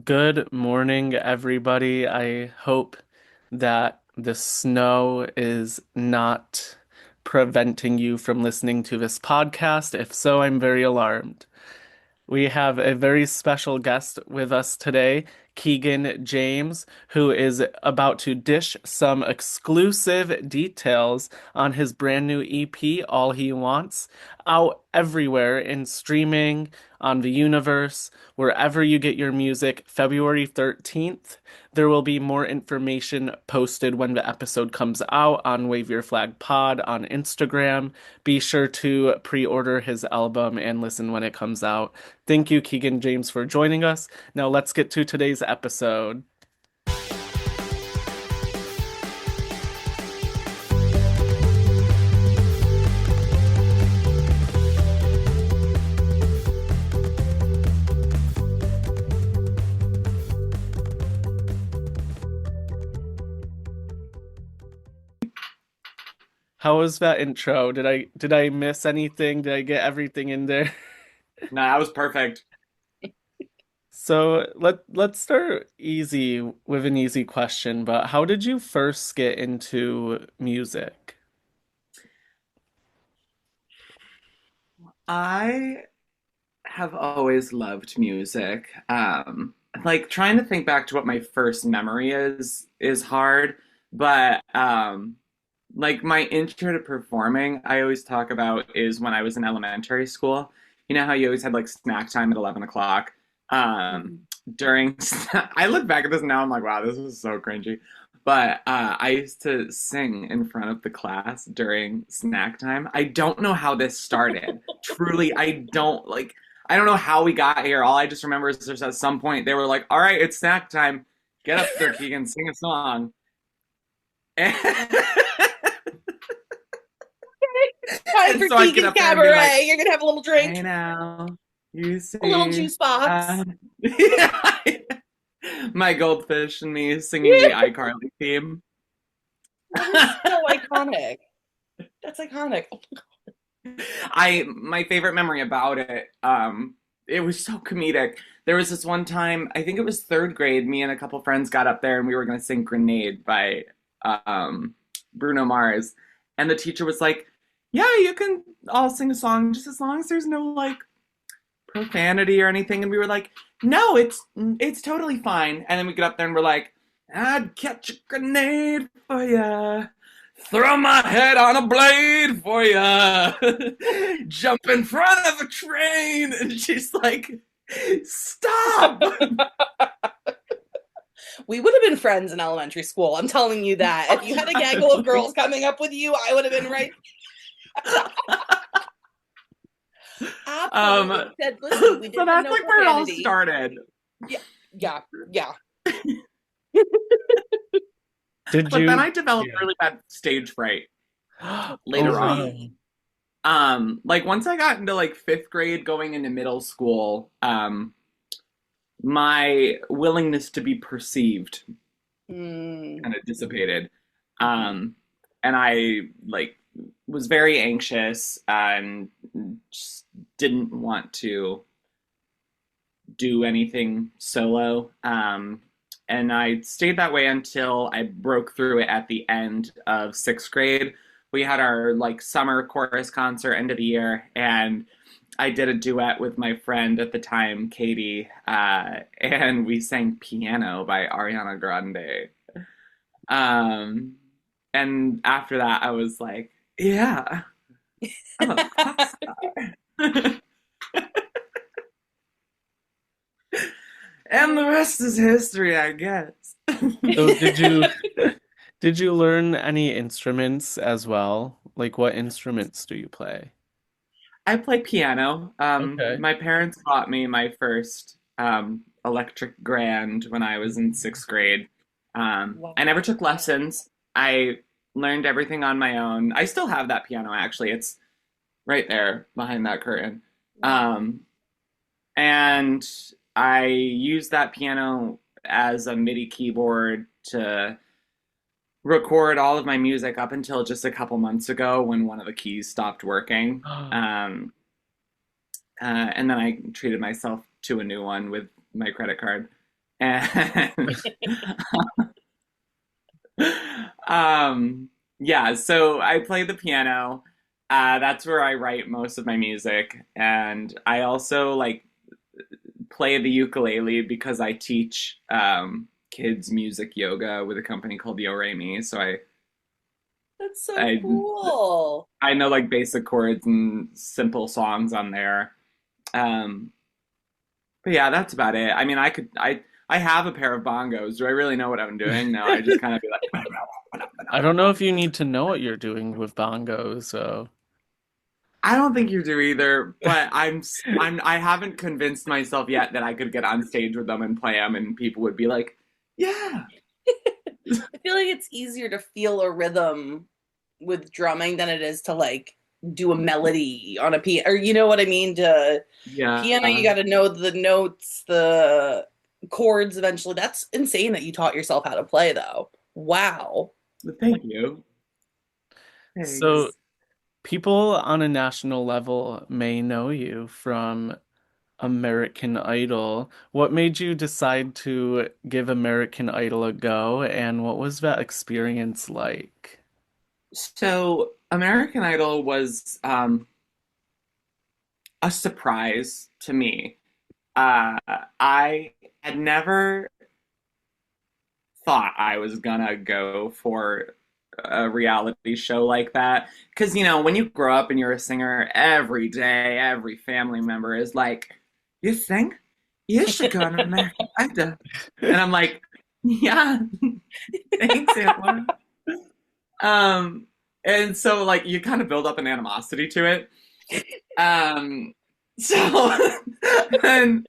Good morning, everybody. I hope that the snow is not preventing you from listening to this podcast. If so, I'm very alarmed. We have a very special guest with us today, Keegan James, who is about to dish some exclusive details on his brand new EP, All He Wants, out everywhere in streaming, on the universe, wherever you get your music, February 13th. There will be more information posted when the episode comes out on Wave Your Flag Pod on Instagram. Be sure to pre-order his album and listen when it comes out. Thank you, Keegan James, for joining us. Now let's get to today's episode. How was that intro? Did I miss anything? Did I get everything in there? No, that was perfect. So let's start easy with an easy question, but how did you first get into music? I have always loved music. Like trying to think back to what my first memory is hard, but like my intro to performing, I always talk about is when I was in elementary school. You know how you always had like snack time at 11 o'clock? Um, during, I look back at this now, I'm like, wow, this is so cringy. But I used to sing in front of the class during snack time. I don't know how this started. Truly, I don't know how we got here. All I just remember is there's at some point they were like, all right, it's snack time. Get up there, Keegan, sing a song. And, Time and for so I'd get Keegan's up there and be like, Cabaret. You're gonna have a little hey drink, now, you a little see, juice box. yeah, my goldfish and me singing the iCarly theme. That is so iconic. That's iconic. My favorite memory about it, it was so comedic. There was this one time, I think it was third grade, me and a couple friends got up there and we were gonna sing Grenade by Bruno Mars. And the teacher was like, yeah, you can all sing a song just as long as there's no like profanity or anything. And we were like, no, it's totally fine. And then we get up there and we're like, I'd catch a grenade for ya. Throw my head on a blade for ya. Jump in front of a train. And she's like, stop. We would have been friends in elementary school. I'm telling you that. If you had a gaggle of girls coming up with you, I would have been right. Um, Absolutely. Said, listen, we so didn't have that's no like where it all profanity. started. Yeah, yeah, yeah. Did But then you? I developed Yeah. really bad stage fright Oh later on. no. Like once I got into like fifth grade going into middle school, my willingness to be perceived Mm. kind of dissipated. Um, and I like was very anxious and just didn't want to do anything solo. And I stayed that way until I broke through it at the end of sixth grade. We had our like summer chorus concert end of the year, and I did a duet with my friend at the time, Katie, and we sang Piano by Ariana Grande. Um, and after that, I was like, yeah, I'm a pop star. And the rest is history, I guess. So did you learn any instruments as well? Like what instruments do you play? I play piano. Okay. My parents bought me my first electric grand when I was in sixth grade. Wow. I never took lessons. I learned everything on my own. I still have that piano actually. It's right there behind that curtain. Um, and I used that piano as a MIDI keyboard to record all of my music up until just a couple months ago when one of the keys stopped working. Um, and then I treated myself to a new one with my credit card. And yeah, so I play the piano. That's where I write most of my music. And I also like play the ukulele because I teach kids music yoga with a company called Yo Re Mi. So That's so I cool. I know like basic chords and simple songs on there. Um, but yeah, that's about it. I mean, I have a pair of bongos. Do I really know what I'm doing? No, I just kind of be like, I don't know if you need to know what you're doing with bongos, so. I don't think you do either, but I haven't convinced myself yet that I could get on stage with them and play them and people would be like, yeah. I feel like it's easier to feel a rhythm with drumming than it is to like do a melody on a piano, or you know what I mean? To piano, you Yeah. got to know the notes, the chords eventually. That's insane that you taught yourself how to play, though. Wow. Thank you. So Thanks. people on a national level may know you from American Idol. What made you decide to give American Idol a go, and what was that experience like? So American Idol was a surprise to me. Uh, I had never thought I was gonna go for a reality show like that. Because, you know, when you grow up and you're a singer, every day, every family member is like, you sing? You should go on American Idol. And I'm like, yeah, thanks, Aunt. Um, and so like you kind of build up an animosity to it. Um, so and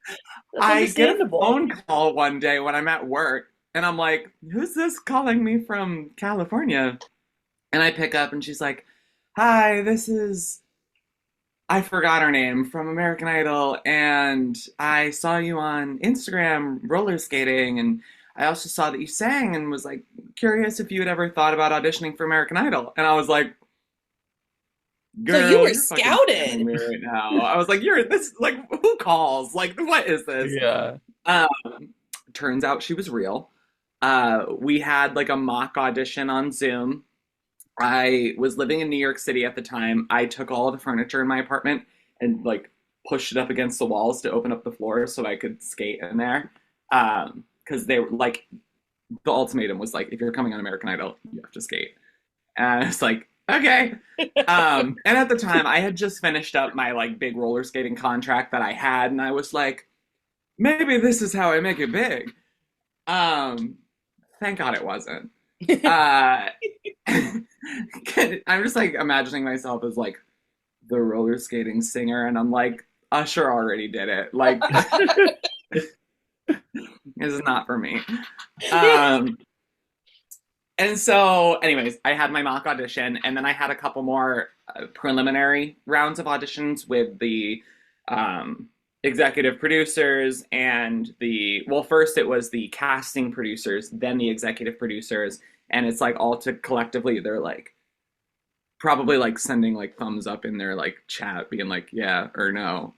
That's I get a understandable. phone call one day when I'm at work, and I'm like, "Who's this calling me from California?" And I pick up, and she's like, "Hi, this is I forgot her name from American Idol, and I saw you on Instagram roller skating, and I also saw that you sang, and was like curious if you had ever thought about auditioning for American Idol." And I was like, So you "Girl, were you're fucking scamming scouted. me right now." I was like, "You're this like who calls? Like, what is this?" Yeah. Um, turns out she was real. We had like a mock audition on Zoom. I was living in New York City at the time. I took all of the furniture in my apartment and like pushed it up against the walls to open up the floor so I could skate in there. Because they were like, the ultimatum was like, if you're coming on American Idol, you have to skate. And I was like, okay. And at the time, I had just finished up my like big roller skating contract that I had, and I was like, maybe this is how I make it big. Um, thank God it wasn't. Uh, I'm just like imagining myself as like the roller skating singer, and I'm like, Usher already did it. Like, this is not for me. Um, and so, anyways, I had my mock audition, and then I had a couple more preliminary rounds of auditions with the executive producers and well, first it was the casting producers, then the executive producers, and it's like all to collectively, they're like, probably like sending like thumbs up in their like chat being like yeah or no,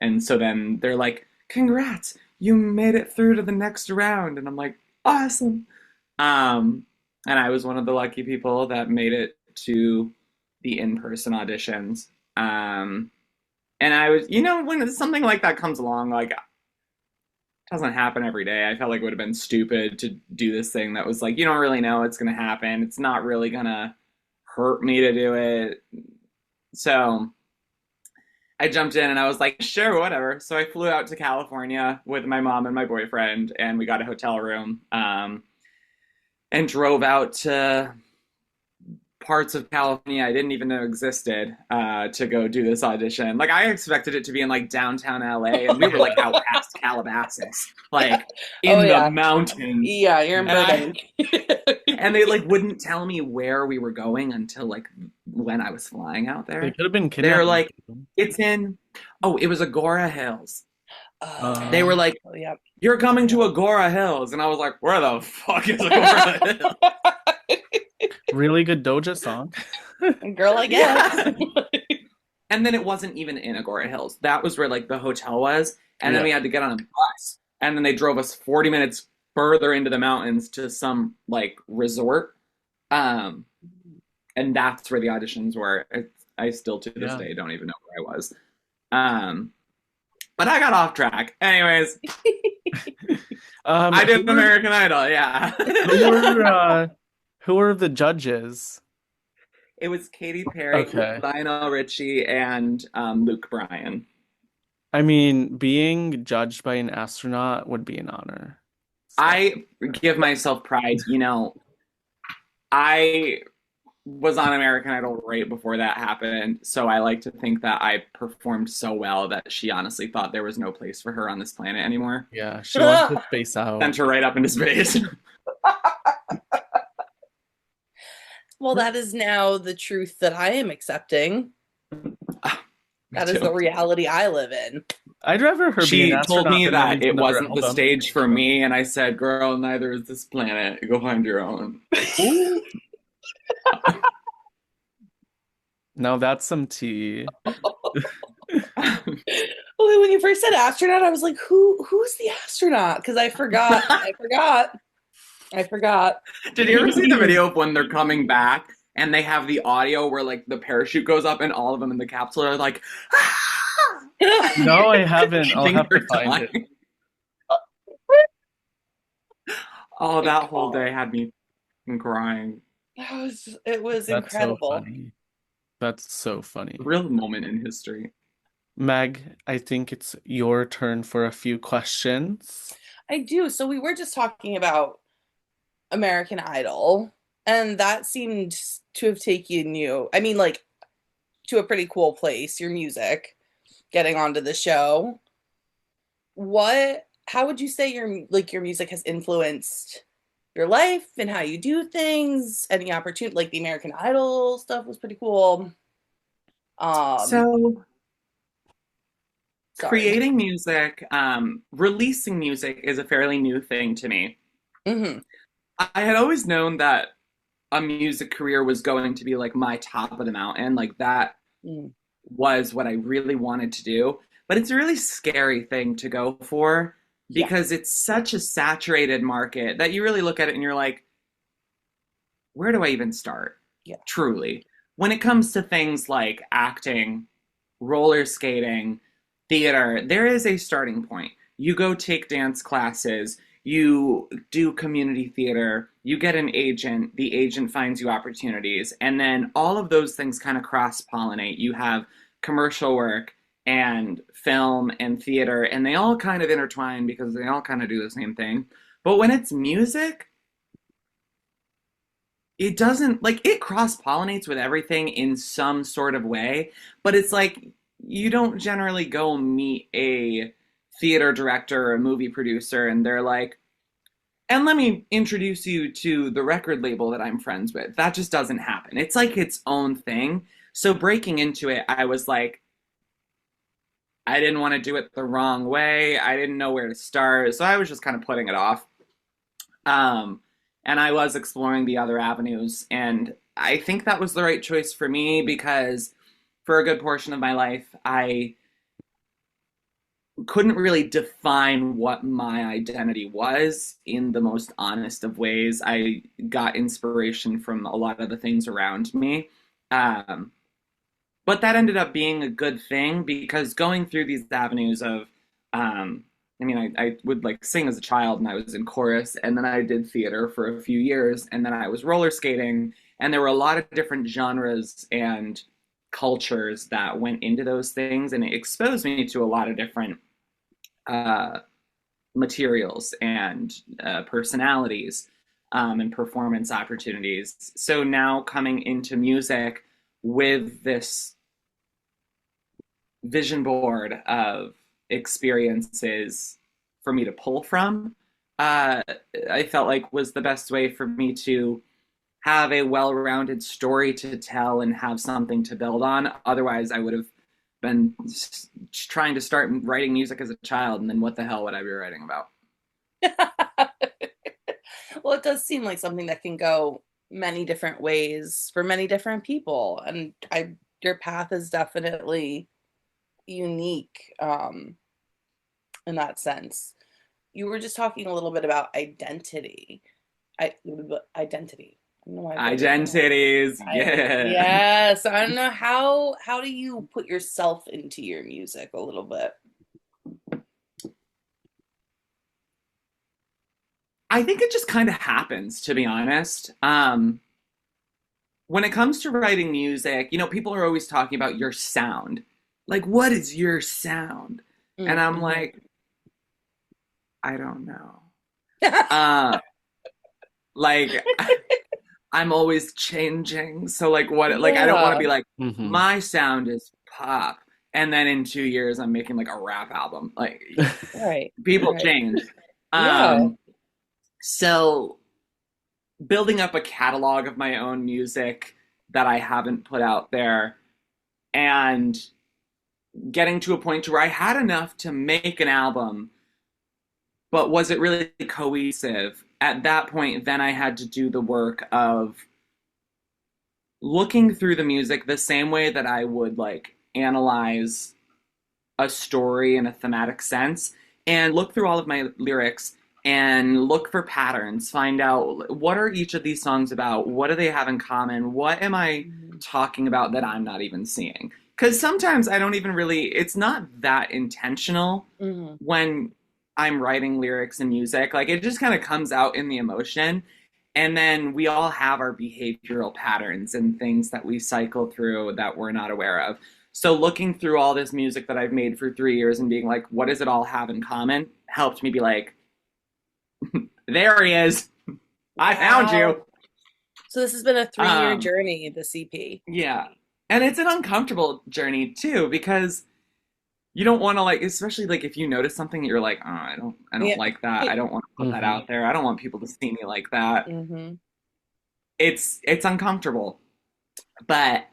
and so then they're like, congrats, you made it through to the next round, and I'm like, awesome. And I was one of the lucky people that made it to the in-person auditions. And I was, you know, when something like that comes along, like it doesn't happen every day. I felt like it would have been stupid to do this thing that was like, you don't really know it's going to happen. It's not really going to hurt me to do it. So I jumped in and I was like, sure, whatever. So I flew out to California with my mom and my boyfriend, and we got a hotel room, and drove out to parts of California I didn't even know existed, to go do this audition. Like I expected it to be in like downtown LA, and we were like out past Calabasas, like in Oh the yeah. mountains. Yeah, you're in Burbank. And they like wouldn't tell me where we were going until like when I was flying out They there. could have been They're kidnapping like, you. it's in, oh, it was Agora Hills. They were Oh, like, Yeah. you're coming to Agora Hills. And I was like, where the fuck is Agora Hills? really good Doja song. Girl, I guess. Yeah. And then it wasn't even in Agora Hills. That was where like the hotel was. And then Yeah. we had to get on a bus and then they drove us 40 minutes further into the mountains to some like resort. Um, and that's where the auditions were. I still to this Yeah. day don't even know where I was. Um, but I got off track. Anyways, I did American Idol. Yeah. Who were the judges? It was Katy Perry, Okay. Lionel Richie, and Luke Bryan. I mean, being judged by an astronaut would be an honor. So. I give myself pride. You know, I was on American Idol right before that happened, so I like to think that I performed so well that she honestly thought there was no place for her on this planet anymore. Yeah, she wants to space out. Sent her right up into space. Well, that is now the truth that I am accepting. That is the reality I live in. I'd rather her be an astronaut. She told me that it wasn't album. the stage for me, and I said, girl, neither is this planet. Go find your own. Now that's some tea. When you first said astronaut, I was like, who's the astronaut? Because I forgot. I forgot. Did you ever see the video of when they're coming back and they have the audio where like the parachute goes up and all of them in the capsule are like, ah! No, I haven't. I'll have to find it. Oh, that whole day had me crying. It was That's incredible. So funny. That's so funny. A real moment in history. Meg, I think it's your turn for a few questions. I do. So we were just talking about American Idol, and that seemed to have taken you, I mean, like, to a pretty cool place, your music, getting onto the show. How would you say your music has influenced your life and how you do things? Any opportunity, like the American Idol stuff was pretty cool. Creating music, releasing music is a fairly new thing to me. Mm-hmm. I had always known that a music career was going to be like my top of the mountain. Like that was what I really wanted to do. But it's a really scary thing to go for because it's such a saturated market that you really look at it and you're like, where do I even start? Yeah. Truly. When it comes to things like acting, roller skating, theater, there is a starting point. You go take dance classes, you do community theater, you get an agent, the agent finds you opportunities, and then all of those things kind of cross-pollinate. You have commercial work and film and theater, and they all kind of intertwine because they all kind of do the same thing. But when it's music, it doesn't, like, it cross-pollinates with everything in some sort of way, but it's like you don't generally go meet a theater director or a movie producer and they're like, and let me introduce you to the record label that I'm friends with. That just doesn't happen. It's like its own thing. So breaking into it, I was like, I didn't want to do it the wrong way. I didn't know where to start. So I was just kind of putting it off. And I was exploring the other avenues. And I think that was the right choice for me because for a good portion of my life, I couldn't really define what my identity was in the most honest of ways. I got inspiration from a lot of the things around me. But that ended up being a good thing because going through these avenues of, I would like sing as a child and I was in chorus, and then I did theater for a few years, and then I was roller skating, and there were a lot of different genres and cultures that went into those things, and it exposed me to a lot of different materials and personalities and performance opportunities. So now coming into music with this vision board of experiences for me to pull from, I felt like was the best way for me to have a well-rounded story to tell and have something to build on. Otherwise, I would have been trying to start writing music as a child, and then what the hell would I be writing about? Well, it does seem like something that can go many different ways for many different people, and your path is definitely unique in that sense. you were just talking a little bit about identity. Identity. I don't know why I put it in Identities, yeah. yes. I don't know how do you put yourself into your music a little bit? I think it just kind of happens, to be honest. When it comes to writing music, people are always talking about your sound. Like, what is your sound? And I'm Mm-hmm. like, I don't know. Uh, like, I'm always changing. So, like, what, like, I don't want to Yeah. be like, Hmm. my sound is pop. And then in 2 years, I'm making like a rap album. Like, Right. people Right. change. Yeah. Um, so building up a catalog of my own music that I haven't put out there and getting to a point to where I had enough to make an album, but was it really cohesive? At that point, then I had to do the work of looking through the music the same way that I would like analyze a story in a thematic sense and look through all of my lyrics and look for patterns, find out what are each of these songs about? What do they have in common? What am I Mhm. talking about that I'm not even seeing? Because sometimes I don't even really, it's not that intentional Mhm. when I'm writing lyrics and music. Like it just kind of comes out in the emotion. And then we all have our behavioral patterns and things that we cycle through that we're not aware of. So looking through all this music that I've made for 3 years and being like, what does it all have in common? Helped me be like, there he is. I found Wow. you. So this has been a 3-year Um, journey, the CP. yeah. And it's an uncomfortable journey too, because you don't want to like, especially like if you notice something that you're like, oh, I don't Yeah. like that. I don't want to put that Hmm. out there. I don't want people to see me like that. Mm-hmm. It's uncomfortable, but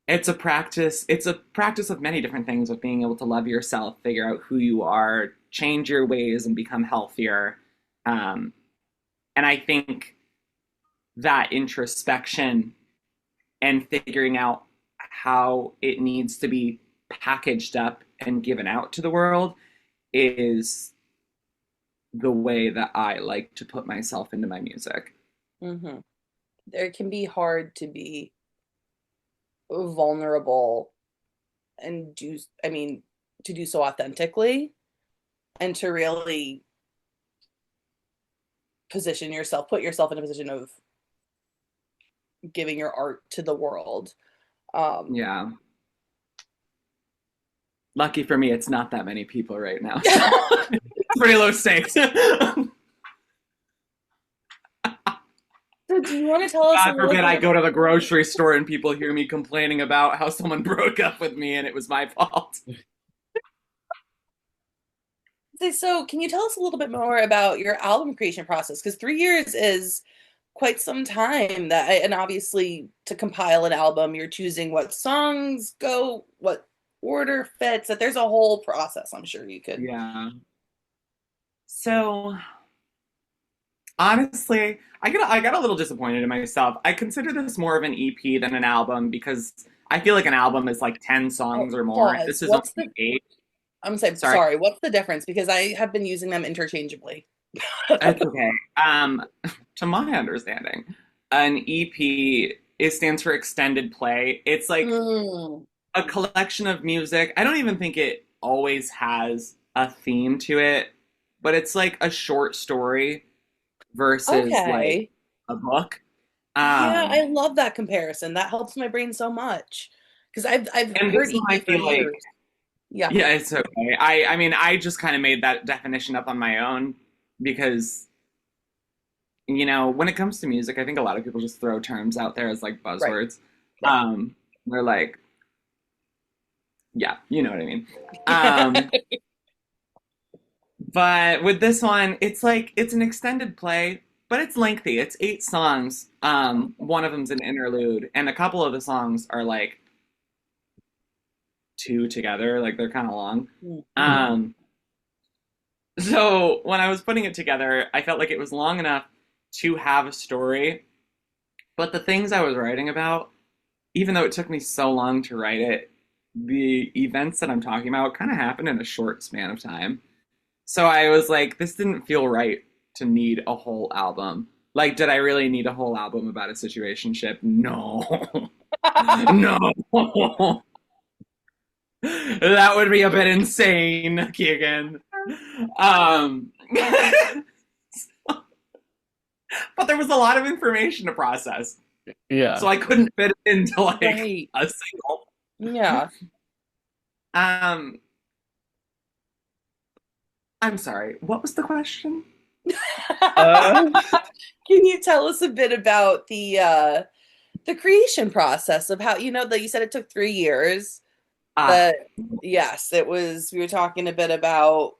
it's a practice of many different things, of being able to love yourself, figure out who you are, change your ways and become healthier. um, and I think that introspection and figuring out how it needs to be packaged up and given out to the world is the way that I like to put myself into my music. Mm-hmm. It can be hard to be vulnerable and I mean, to do so authentically and to really put yourself in a position of giving your art to the world. Um, Yeah. Lucky for me, it's not that many people right now, so so it's pretty low stakes. God do you want to tell us a little forbid I bit? go to the grocery store and people hear me complaining about how someone broke up with me and it was my fault. So, can you tell us a little bit more about your album creation process? Because 3 years is quite some time and obviously to compile an album, you're choosing what songs go, what order fits, that there's a whole process I'm sure you could. Yeah. So honestly, I got a little disappointed in myself. I consider this more of an EP than an album because I feel like an album is like 10 Oh, songs or more. pause. This is only eight. I'm saying, Sorry. sorry, what's the difference? Because I have been using them interchangeably. It's okay. To my understanding, an EP, it stands for extended play. It's like Mm, a collection of music. I don't even think it always has a theme to it, but it's like a short story versus like okay. a book. Yeah, I Um, love that comparison. That helps my brain so much. Because I've and heard this one I EP for feel like, years. Yeah. yeah, it's okay. I mean, I just kind of made that definition up on my own because, when it comes to music, I think a lot of people just throw terms out there as like Right. buzzwords. Right. They're like, yeah, you know what I mean. Yeah. But with this one, it's like it's an extended play, but it's lengthy. It's 8 songs. One of them's an interlude, and a couple of the songs are like two together, like they're kind of long. Mhm. Um, so when I was putting it together, I felt like it was long enough to have a story, but the things I was writing about, even though it took me so long to write it, the events that I'm talking about kind of happened in a short span of time. So I was like, this didn't feel right to need a whole album. Like, did I really need a whole album about a situationship? No. No. That would be a bit insane, Keegan. Um, but there was a lot of information to process. So Yeah. I couldn't fit it into like Right. a single. Yeah. Um, I'm sorry. What was the question? Uh, Can you tell us a bit about the creation process of how, that you said it took 3 years, Ah, but yes, it was, we were talking a bit about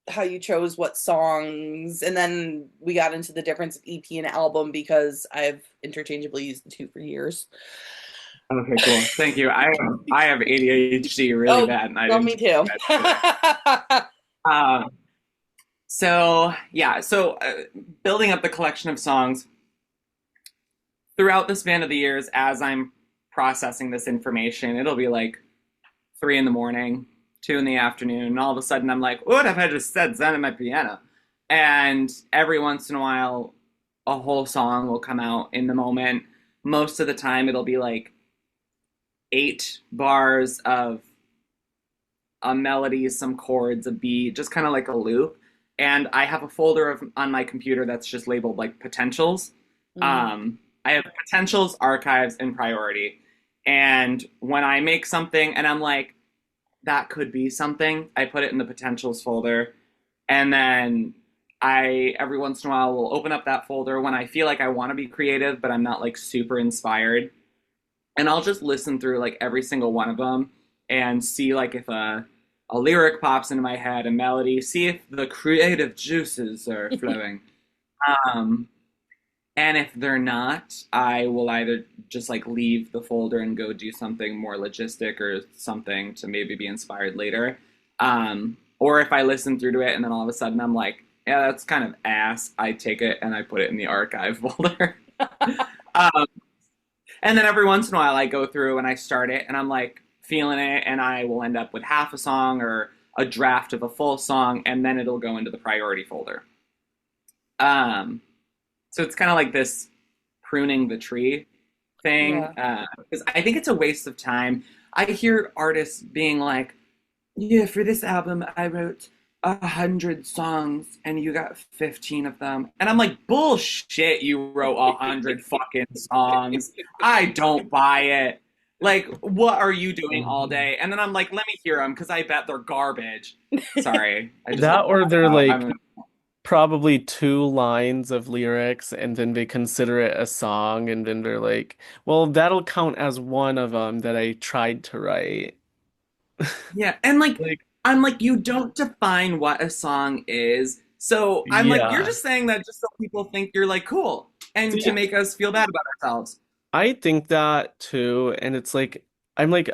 how you chose what songs, and then we got into the difference of EP and album because I've interchangeably used the two for years. okay, cool. Thank you. I have ADHD really Oh, bad, and I well, didn't me teach too. you guys today. Um, so yeah, building up the collection of songs throughout the span of the years as I'm processing this information, it'll be like 3 in the morning, 2 in the afternoon, and all of a sudden I'm like, what if I just said Zen at my piano? And every once in a while, a whole song will come out in the moment. Most of the time, it'll be like 8 bars of a melody, some chords, a beat, just kind of like a loop. And I have a folder on my computer that's just labeled like potentials. Mhm. I have potentials, archives, and priority. And when I make something and I'm like, that could be something, I put it in the potentials folder. And then I, every once in a while, will open up that folder when I feel like I want to be creative, but I'm not like super inspired. And I'll just listen through like every single one of them and see like if a lyric pops into my head, a melody, see if the creative juices are flowing. Um, and if they're not, I will either just like leave the folder and go do something more logistic or something to maybe be inspired later. Or if I listen through to it and then all of a sudden I'm like, yeah, that's kind of ass, I take it and I put it in the archive folder. um, and then every once in a while I go through and I start it and I'm like feeling it and I will end up with half a song or a draft of a full song and then it'll go into the priority folder. Um, so it's kind of like this pruning the tree thing Yeah. because I think it's a waste of time. I hear artists being like, "Yeah, for this album, I wrote 100 songs, and you got 15 of them," and I'm like, "Bullshit! You wrote 100 fucking songs. I don't buy it. Like, what are you doing all day?" And then I'm like, "Let me hear them because I bet they're garbage." Sorry, I just that let or that they're out. like probably 2 lines of lyrics and then they consider it a song and then they're like, well, that'll count as one of them that I tried to write. Yeah, and like Like, I'm like, you don't define what a song is. So I'm like, you're yeah. just saying that just so people think you're like cool and to See, make us feel bad about ourselves. I think that too, and it's like I'm like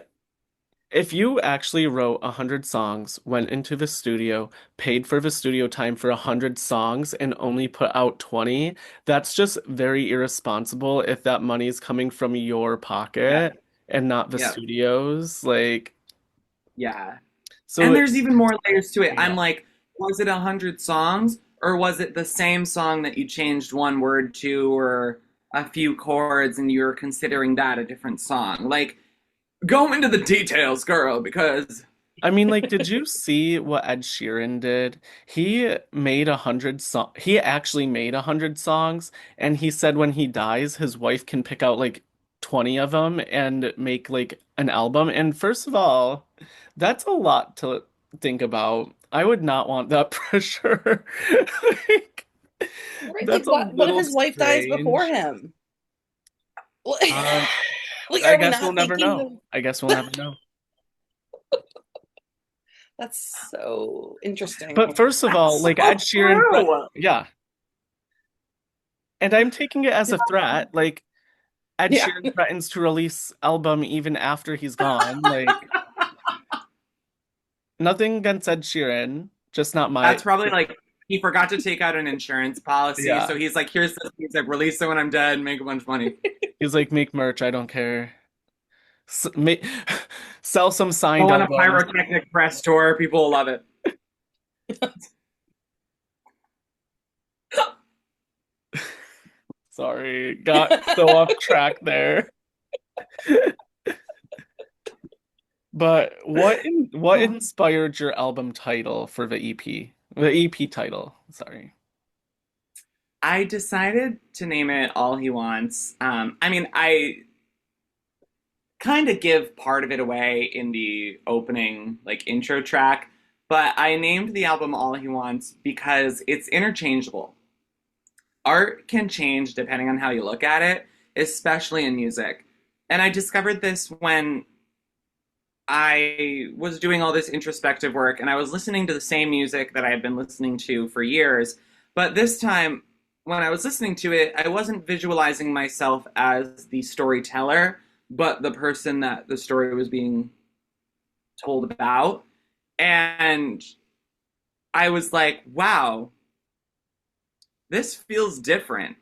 if you actually wrote 100 songs, went into the studio, paid for the studio time for 100 songs, and only put out 20, that's just very irresponsible if that money is coming from your Yeah, pocket and not the yeah, studio's. Like, yeah. And so there's even more layers to it. I'm yeah. like, was it 100 songs or was it the same song that you changed one word to or a few chords and you're considering that a different song? Like, go into the details, girl, because I mean, like, did you see what Ed Sheeran did? He made 100 songs. He actually made 100 songs, and he said when he dies, his wife can pick out like 20 of them and make like an album. And first of all, that's a lot to think about. I would not want that pressure. Like, Right. Like, that's a what if little his wife dies before strange. him? Um, Like, I are we guess we'll not never thinking know. of I guess we'll never know. that's so interesting. But first of all, that's like so Ed Sheeran, true. yeah. And I'm taking it as a threat. Like Ed Yeah. Sheeran threatens to release album even after he's gone. Like nothing against Ed Sheeran, just not my That's probably like he forgot to take out an insurance policy, yeah. so he's like, "Here's this music, release it when I'm dead, and make a bunch of money." He's like make merch, I don't care. Ma sell some signed Go on a albums. pyrotechnic press tour, people will love it. Sorry, got so off track there. But what inspired your album title for the EP? The EP title, sorry. I decided to name it All He Wants. I mean, I kind of give part of it away in the opening, like intro track, but I named the album All He Wants because it's interchangeable. Art can change depending on how you look at it, especially in music. And I discovered this when I was doing all this introspective work and I was listening to the same music that I had been listening to for years. But this time, when I was listening to it, I wasn't visualizing myself as the storyteller, but the person that the story was being told about. And I was like, wow, this feels different.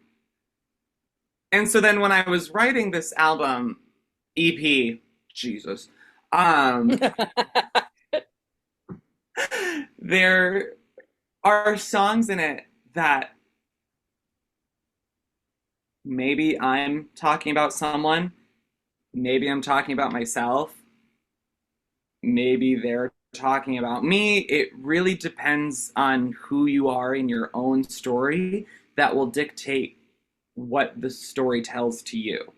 And so then when I was writing this album, EP, Jesus, um, there are songs in it that maybe I'm talking about someone, maybe I'm talking about myself, maybe they're talking about me. It really depends on who you are in your own story that will dictate what the story tells to you.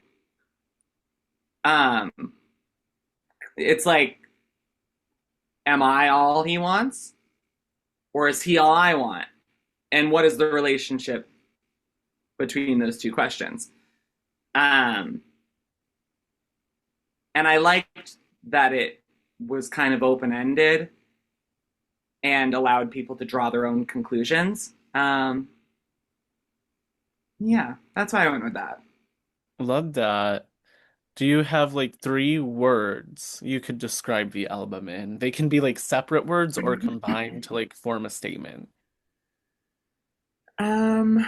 Um, it's like, am I all he wants? Or is he all I want? And what is the relationship between those two questions? Um, and I liked that it was kind of open ended and allowed people to draw their own conclusions. Yeah, that's why I went with that. Love that. Do you have like three words you could describe the album in? They can be like separate words or combined to like form a statement. Um,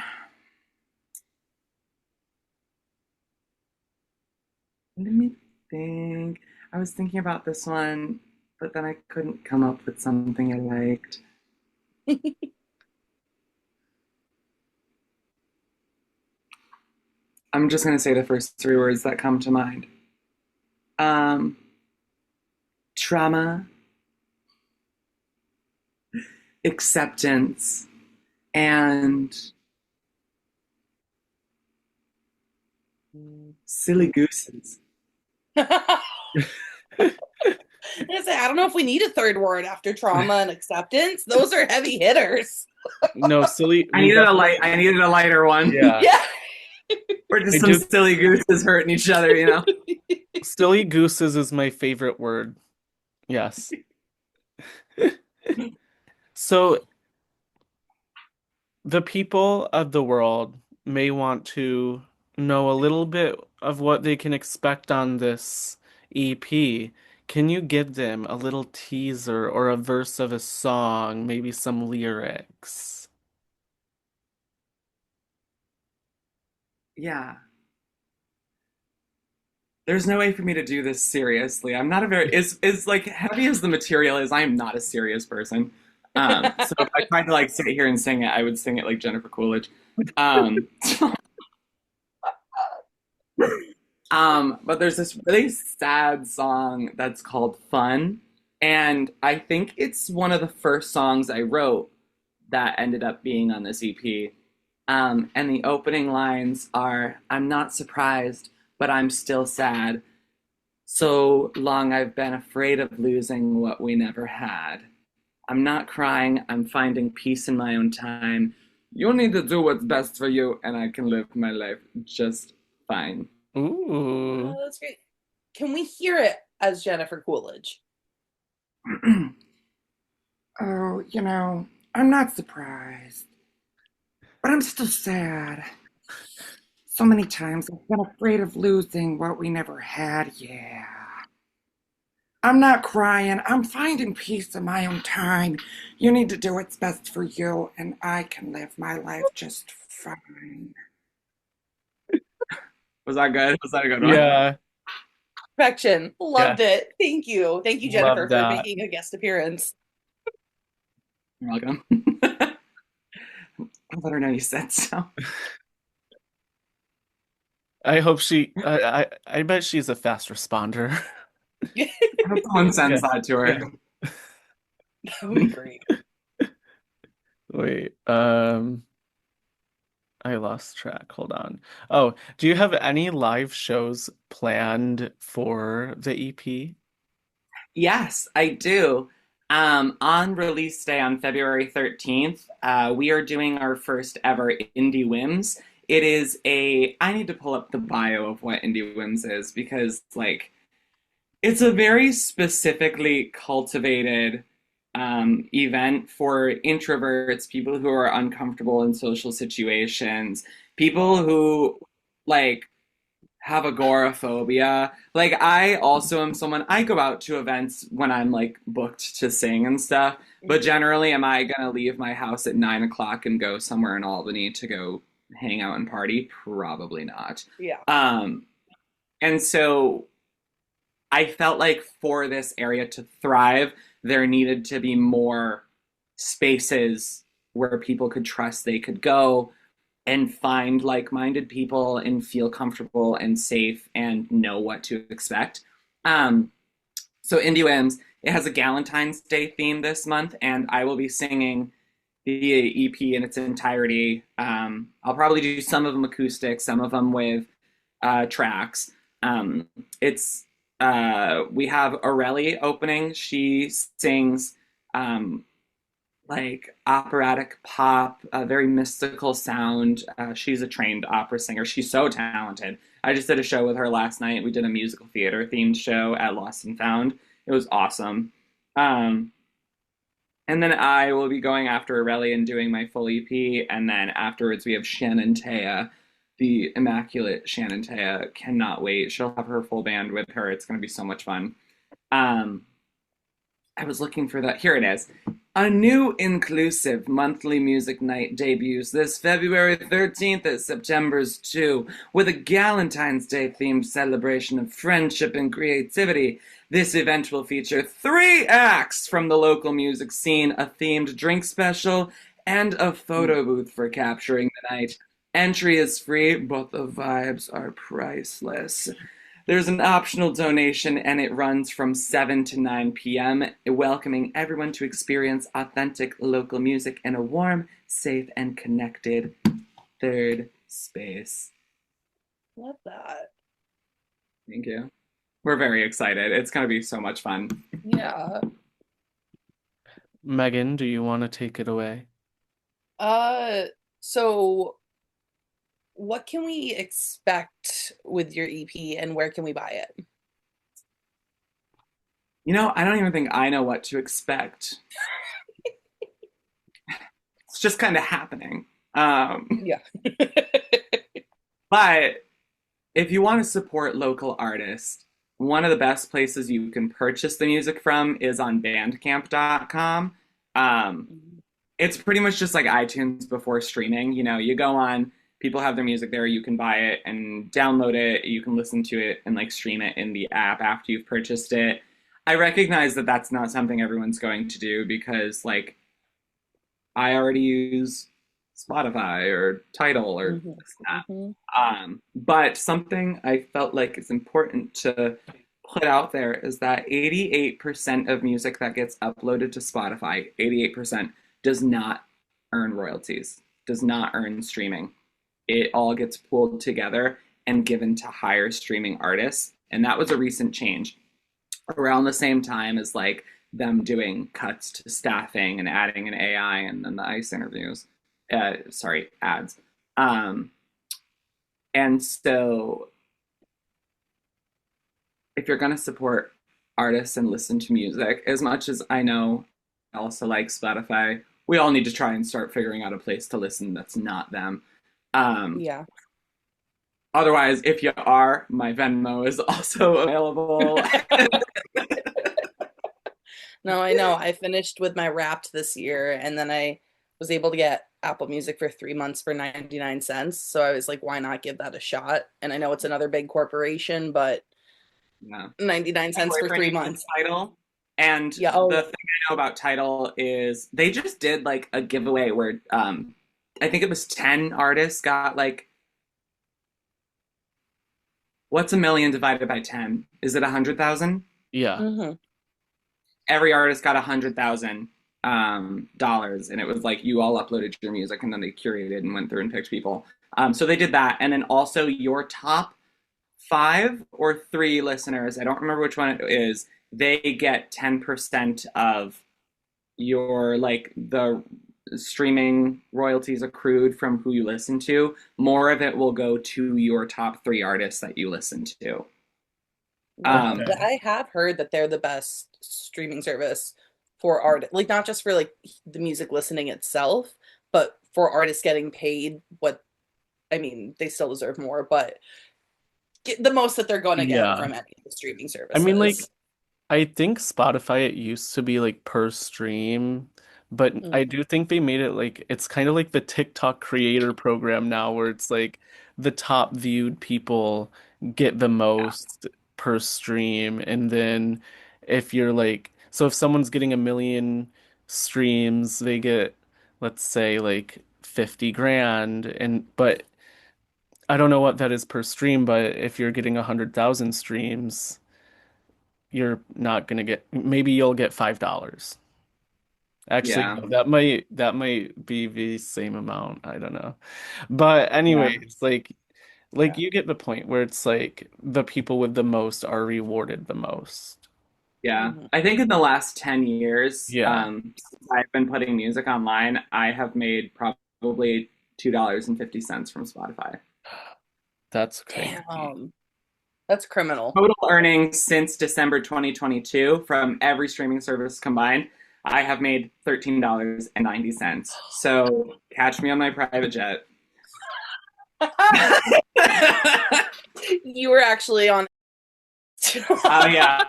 Let me think. I was thinking about this one, but then I couldn't come up with something I liked. I'm just going to say the first three words that come to mind. Um, Trauma, acceptance, and silly gooses. I don't know if we need a third word after trauma and acceptance. Those are heavy hitters. No, silly. I needed a lighter one. Yeah. Yeah. We're just I some do. silly gooses hurting each other, you know? Silly gooses is my favorite word. Yes. So the people of the world may want to know a little bit of what they can expect on this EP. Can you give them a little teaser or a verse of a song, maybe some lyrics? Yeah. There's no way for me to do this seriously. I'm not a very is like heavy as the material is, I am not a serious person. So if I tried to like sit here and sing it, I would sing it like Jennifer Coolidge. Um, but there's this really sad song that's called Fun. And I think it's one of the first songs I wrote that ended up being on this EP. And the opening lines are, I'm not surprised, but I'm still sad. So long I've been afraid of losing what we never had. I'm not crying, I'm finding peace in my own time. You need to do what's best for you, and I can live my life just fine. Ooh. Oh, that's great. Can we hear it as Jennifer Coolidge? Oh, I'm not surprised, but I'm still sad. So many times I've been afraid of losing what we never had, yeah. I'm not crying. I'm finding peace in my own time. You need to do what's best for you, and I can live my life just fine. Was that good? Was that a good one? Yeah. Perfection. Yeah. Loved it. Thank you. Thank you, Love Jennifer, for that. making a guest appearance. You're welcome. I'll let her know you said so. I hope I bet she's a fast responder. I hope someone Yeah. sends that to Yeah. her. That would be great. Wait, I lost track. Hold on. Oh, do you have any live shows planned for the EP? Yes, I do. On release day on February 13th, we are doing our first ever Indie Whims. It is I need to pull up the bio of what Indie Whims is because, like, it's a very specifically cultivated event for introverts, people who are uncomfortable in social situations, people who, like, have agoraphobia. Like I also am someone I go out to events when I'm like booked to sing and stuff. But Mhm. generally, am I gonna leave my house at 9 o'clock and go somewhere in Albany to go hang out and party? Probably not. Yeah. Um, and so I felt like for this area to thrive, there needed to be more spaces where people could trust they could go and find like-minded people and feel comfortable and safe and know what to expect. Um, so Indie Wims, it has a Galentine's Day theme this month, and I will be singing the EP in its entirety. I'll probably do some of them acoustic, some of them with tracks. It's We have Aurelie opening. She sings like operatic pop, a very mystical sound. She's a trained opera singer. She's so talented. I just did a show with her last night. We did a musical theater themed show at Lost and Found. It was awesome. Um, and then I will be going after Aurelie and doing my full EP. And then afterwards, we have Shannon Taya, the immaculate Shannon Taya. Cannot wait. She'll have her full band with her. It's going to be so much fun. Um, I was looking for that. Here it is. A new inclusive monthly music night debuts this February 13th at September's 2 with a Galentine's Day themed celebration of friendship and creativity. This event will feature 3 acts from the local music scene, a themed drink special, and a photo booth for capturing the night. Entry is free, but the vibes are priceless. There's an optional donation, and it runs from 7 to 9 p.m., welcoming everyone to experience authentic local music in a warm, safe, and connected third space. Love that. Thank you. We're very excited. It's going to be so much fun. Yeah. Megan, do you want to take it away? Uh, so what can we expect with your EP and where can we buy it? I don't even think I know what to expect. It's just kind of happening. Yeah. But if you want to support local artists, one of the best places you can purchase the music from is on bandcamp.com. Um, it's pretty much just like iTunes before streaming. You go on, people have their music there, you can buy it and download it, you can listen to it and like stream it in the app after you've purchased it. I recognize that that's not something everyone's going to do because like I already use Spotify or Tidal or Mhm. this and that. Mhm. But something I felt like is important to put out there is that 88% of music that gets uploaded to Spotify, 88% does not earn royalties, does not earn streaming. It all gets pulled together and given to higher streaming artists. And that was a recent change around the same time as like them doing cuts to staffing and adding an AI and then the ICE interviews. Sorry, ads. Um, and so if you're going to support artists and listen to music, as much as I know I also like Spotify, we all need to try and start figuring out a place to listen that's not them. Um, Yeah. Otherwise, if you are, my Venmo is also available. No, I know. I finished with my Wrapped this year and then I was able to get Apple Music for 3 months for 99 cents. So I was like, why not give that a shot? And I know it's another big corporation, but Yeah. 99 My cents for boyfriend three uses months. Tidal. And Yeah. the Oh, thing I know about Tidal is they just did like a giveaway where I think it was 10 artists got like, what's a million divided by 10? Is it 100,000? Yeah. hmm. Every artist got $100,000, and it was like you all uploaded your music and then they curated and went through and picked people. So they did that, and then also your top 5 or 3 listeners, I don't remember which one it is, they get 10% of your like the streaming royalties accrued from who you listen to. More of it will go to your top 3 artists that you listen to. Wow. Um, But Okay. I have heard that they're the best streaming service for art, like not just for like the music listening itself, but for artists getting paid what I mean, they still deserve more, but get the most that they're going to get Yeah. from any of the streaming I mean, like, services. I think Spotify, it used to be like per stream, but I Mm. do think they made it like it's kind of like the TikTok creator program now, where it's like the top viewed people get the most per stream. And then if you're like, so if someone's getting 1 million streams, they get, let's say, like 50 grand. But I don't know what that is per stream, but if you're getting 100,000 streams, you're not gonna get, maybe you'll get $5. Actually, yeah, no, that might be the same amount. I don't know. But yeah. anyways, like Yeah. you get the point where it's like the people with the most are rewarded the most. Yeah, Mhm. I think in the last 10 years, Yeah, since I've been putting music online, I have made probably $2.50 from Spotify. that's crazy. Damn. That's criminal. Total earnings since December 2022 from every streaming service combined, I have made $13.90. So catch me on my private jet. You were actually on. Oh, yeah.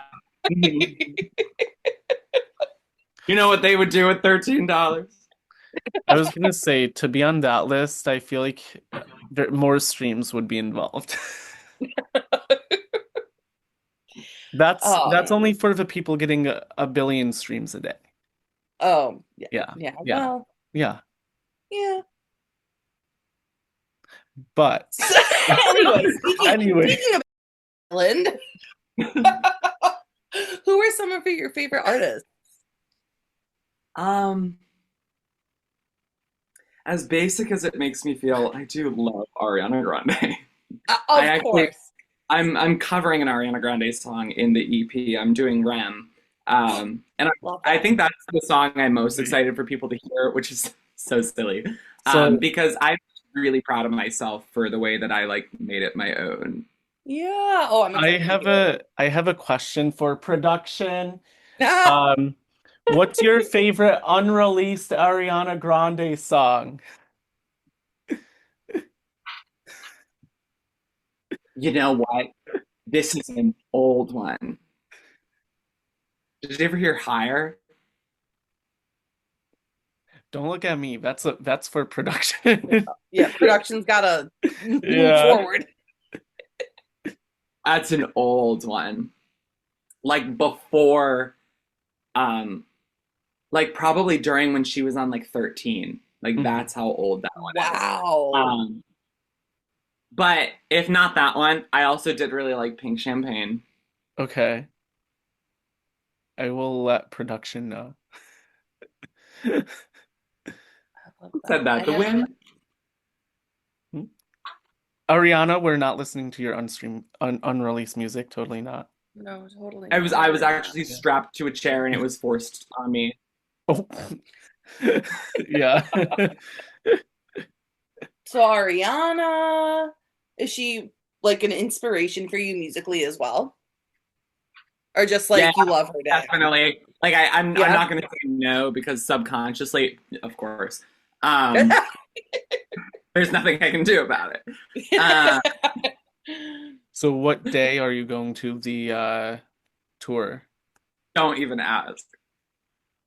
You know what they would do with $13? I was gonna say, to be on that list, I feel like more streams would be involved. That's Oh, only for the people getting a billion streams a day. oh, yeah, Yeah, yeah. yeah, Well, yeah. yeah. But Anyway, anyway, speaking of Ireland, who are some of your favorite artists? Um, as basic as it makes me feel, I do love Ariana Grande. I Of actually, course. I'm covering an Ariana Grande song in the EP. I'm doing Rem, and Love I that. think that's the song I'm most excited for people to hear, which is so silly, so because I'm really proud of myself for the way that I like made it my own. Yeah. Oh, I'm I excited to have hear it. a question for production. Ah, Um, what's your favorite unreleased Ariana Grande song? You know what? This is an old one. Did you ever hear Higher? Don't look at me. That's for production. yeah, production's gotta move Yeah. forward. That's an old one. Like before, um, like probably during when she was on like 13. Like Mhm. that's how old that one is. Wow. Um, but if not that one, I also did really like Pink Champagne. Okay. I will let production know. I love Who said that. I that? The never. Wind? Ariana, we're not listening to your unreleased music. Totally not. No, totally I was not. actually Yeah. strapped to a chair and it was forced on me. Oh. Yeah. So Ariana, is she like an inspiration for you musically as well? Or just Yeah, like you love her to him? definitely. Like I'm Yeah. not gonna say no because subconsciously, of course, um, there's nothing I can do about it. Uh, So what day are you going to the tour? don't even ask.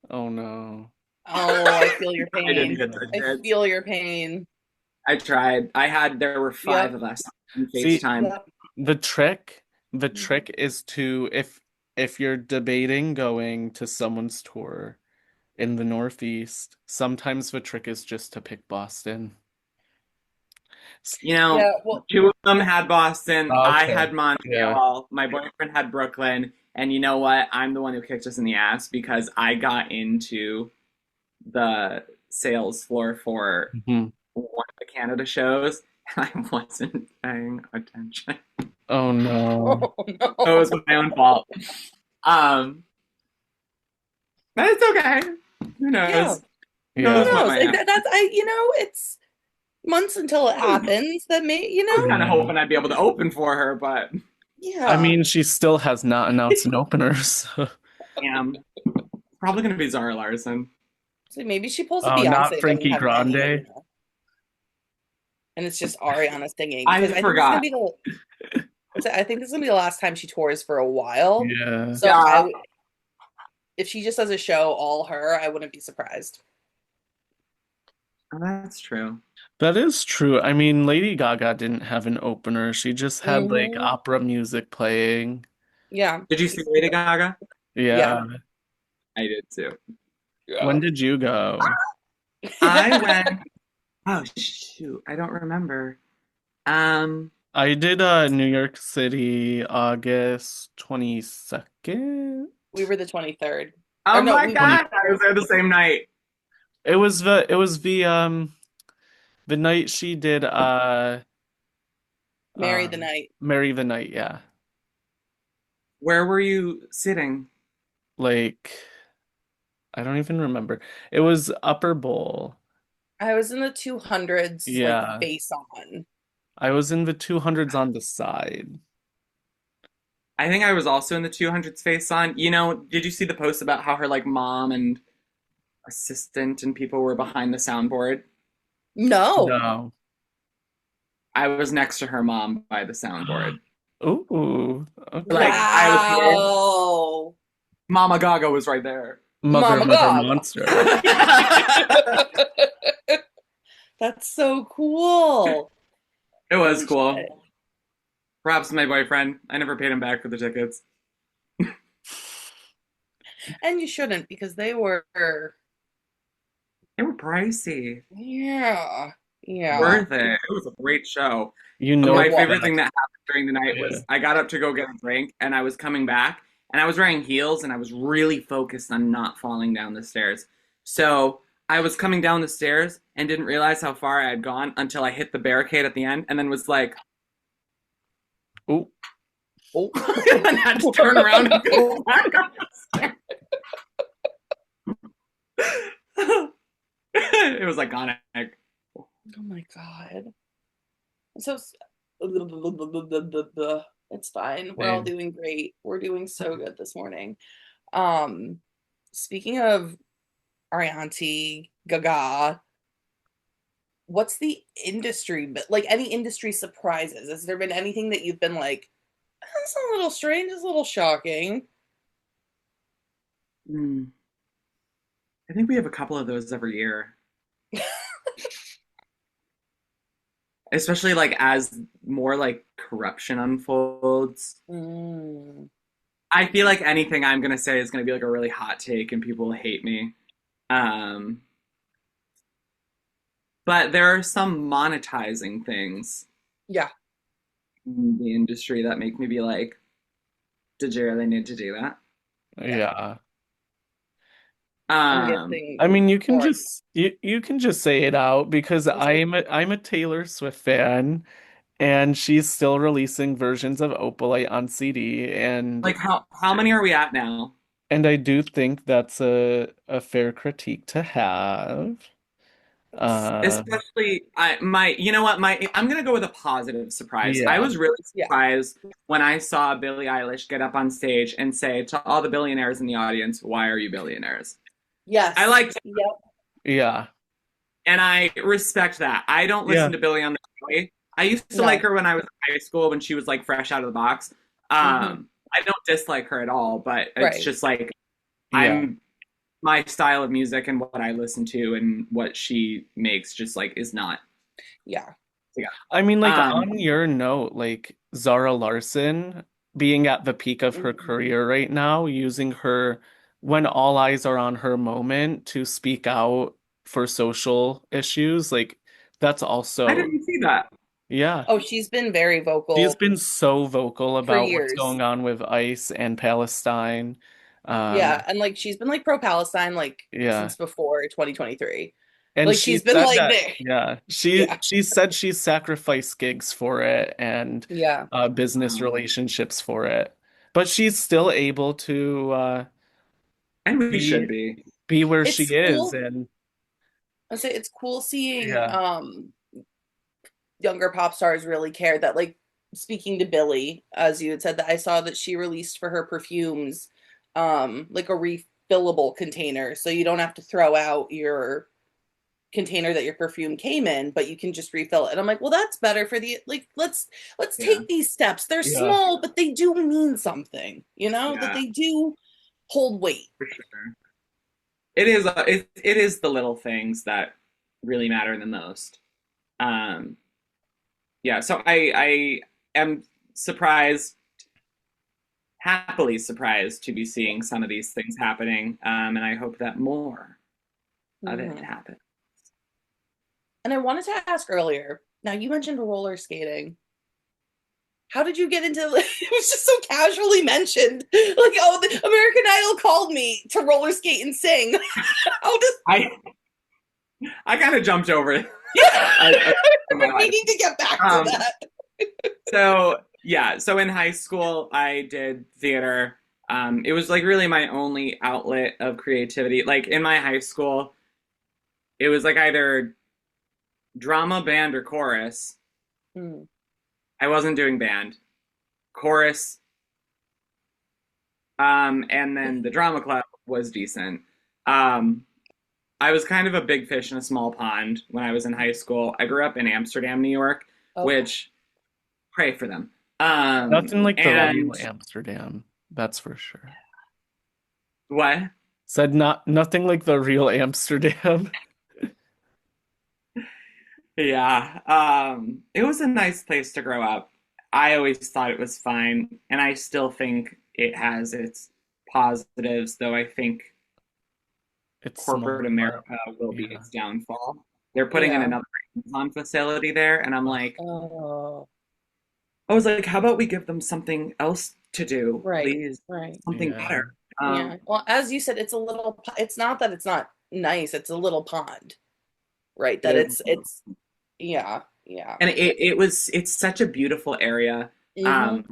Oh no. Oh, I feel your I didn't pain. get the I chance. feel your pain. I tried. There were five Yep. of us on See, FaceTime. Yep. the trick, the Mhm. trick is to, if if you're debating going to someone's tour in the Northeast, sometimes the trick is just to pick Boston. You know, Yeah, well, two of them had Boston. I Okay. had Yeah. Montreal. My boyfriend had Brooklyn. And you know what? I'm the one who kicked us in the ass because I got into the sales floor for Mhm. one of the Canada shows and I wasn't paying attention. Oh no. oh So it no. was my own fault. Um, but it's okay. Who Yeah, knows? Who who knows Yeah. what knows? might happen? That's it's months until it happens. That may, I was kind of Yeah. hoping I'd be able to open for her, but I yeah. mean, she still has not announced an opener, so. am probably going to be Zara Larson. So maybe she pulls a Oh, not Beyonce, doesn't Frankie have any Grande. anymore, and it's just Ariana singing I because I think this is gonna forgot. be the. I think this is gonna be the last time she tours for a while. Yeah. So Yeah, if she just does a show all her, I wouldn't be surprised. that's true. That is true. I mean, Lady Gaga didn't have an opener. She just had like Hmm. opera music playing. Yeah, Did you see Lady Gaga? yeah, Yeah. I did too. When yeah. did you go? I went. Oh shoot, I don't remember. Um, I did New York City August 22nd. We were the 23rd, or oh no, my we were the Twenty. God, I was 23rd. there the same night. It was the night she did Marry the um night. Marry the Night, yeah. Where were you sitting? Like I don't even remember. It was Upper Bowl. I was in the 200s, like Yeah. face on. I was in the 200s on the side. I think I was also in the 200 space on. You know, did you see the post about how her like mom and assistant and people were behind the soundboard? No. No. I was next to her mom by the soundboard. Ooh, Like okay. I was here. Wow. Mama Gaga was right there. Mother, Mama Mother Gaga. Monster. That's so cool. It was Holy cool. shit. Perhaps my boyfriend. I never paid him back for the tickets. And you shouldn't because they were, They were pricey. yeah, yeah. Worth it. It was a great show. You But know my What? favorite that. thing that happened during the night Yeah. was I got up to go get a drink and I was coming back and I was wearing heels and I was really focused on not falling down the stairs. So I was coming down the stairs and didn't realize how far I had gone until I hit the barricade at the end and then was like, Ooh. Oh. and had to turn around and go back up the stairs. It was iconic. Oh my God. So it's fine. We're all Same. doing great. We're doing so good this morning. Um, Speaking of Ariana Gaga, what's the industry like any industry surprises? Has there been anything that you've been like, that's a little strange, it's a little shocking? Hmm. I think we have a couple of those every year. Especially like as more like corruption unfolds. Mm, I feel like anything I'm gonna say is gonna be like a really hot take and people will hate me. Um, but there are some monetizing things yeah. in the industry that make me be like, did you really need to do that? Yeah. Yeah. I'm Um, I guessing mean, more. you can just say it out because I'm a Taylor Swift fan and she's still releasing versions of Opalite on CD like how many are we at now? and I do think that's a fair critique to have. Uh Especially my you know what my I'm gonna go with a positive surprise. I yeah. was really Yeah. surprised when I saw Billie Eilish get up on stage and say to all the billionaires in the audience, "Why are you billionaires?" Yes. I like Yep. Yeah. and I respect that. I don't Yeah. listen to Billie on the Daily. I used to like No. her when I was in high school when she was like fresh out of the box. Hmm. I don't dislike her at all, but it's Right. just like Yeah. I'm my style of music and what I listen to and what she makes just like is not Yeah. together. I mean like Um, on your note, like Zara Larson, being at the peak of her career right now, using her when all eyes are on her moment to speak out for social issues. Like that's I also, didn't see that. yeah. Oh, she's been very She's vocal been so vocal for about what's years. going on with ICE and Palestine. Yeah, Um, and like she's been like pro-Palestine like yeah. since before 2023. And Like she she's been said like that, there. yeah, Yeah. she said she sacrificed gigs for it and Yeah. business Um, relationships for it. But she's still able to and we should be be. be where she It's is cool. and I say it's cool seeing yeah. younger pop stars really care that like speaking to Billie, as you had said that I saw that she released for her perfumes like a refillable container so you don't have to throw out your container that your perfume came in, but you can just refill it. And I'm like, well, that's better for the like let's Yeah, take these steps. They're Yeah. small, but they do mean something, you know, that yeah, they do hold weight. for sure. It is the little things that really matter the most. Um, yeah, so I am surprised, happily surprised to be seeing some of these things happening, and I hope that more of it Mhm. happens. And I wanted to ask earlier. Now you mentioned roller skating. How did you get into it? Was just so casually mentioned. Like, oh, the American Idol called me to roller skate and sing. How does I I kind of jumped over it. I've My been life. meaning to get back to Um, that. so yeah, so in high school I did theater. It was like really my only outlet of creativity. Like in my high school, it was like either drama, band, or chorus. Mm. I wasn't doing band. Chorus, and then the drama club was decent. Um, I was kind of a big fish in a small pond when I was in high school. I grew up in Amsterdam, New York, Okay. which pray for them. Nothing like the real And Amsterdam, that's for sure. what? Said nothing like the real Amsterdam. Yeah, it was a nice place to grow up. I always thought it was fine, and I still think it has its positives, though I think It's corporate small, but America will be yeah. its downfall. They're putting in Yeah. another Amazon facility there, and I'm Ugh. like, Oh, I was like, how about we give them something else to do, right. please? Right. Something Yeah. better. Yeah. Well, as you said, it's a little, it's not that it's not nice, it's a little pond, right? It That is, yeah. Yeah. and it's such a beautiful area. Mm-hmm. Um,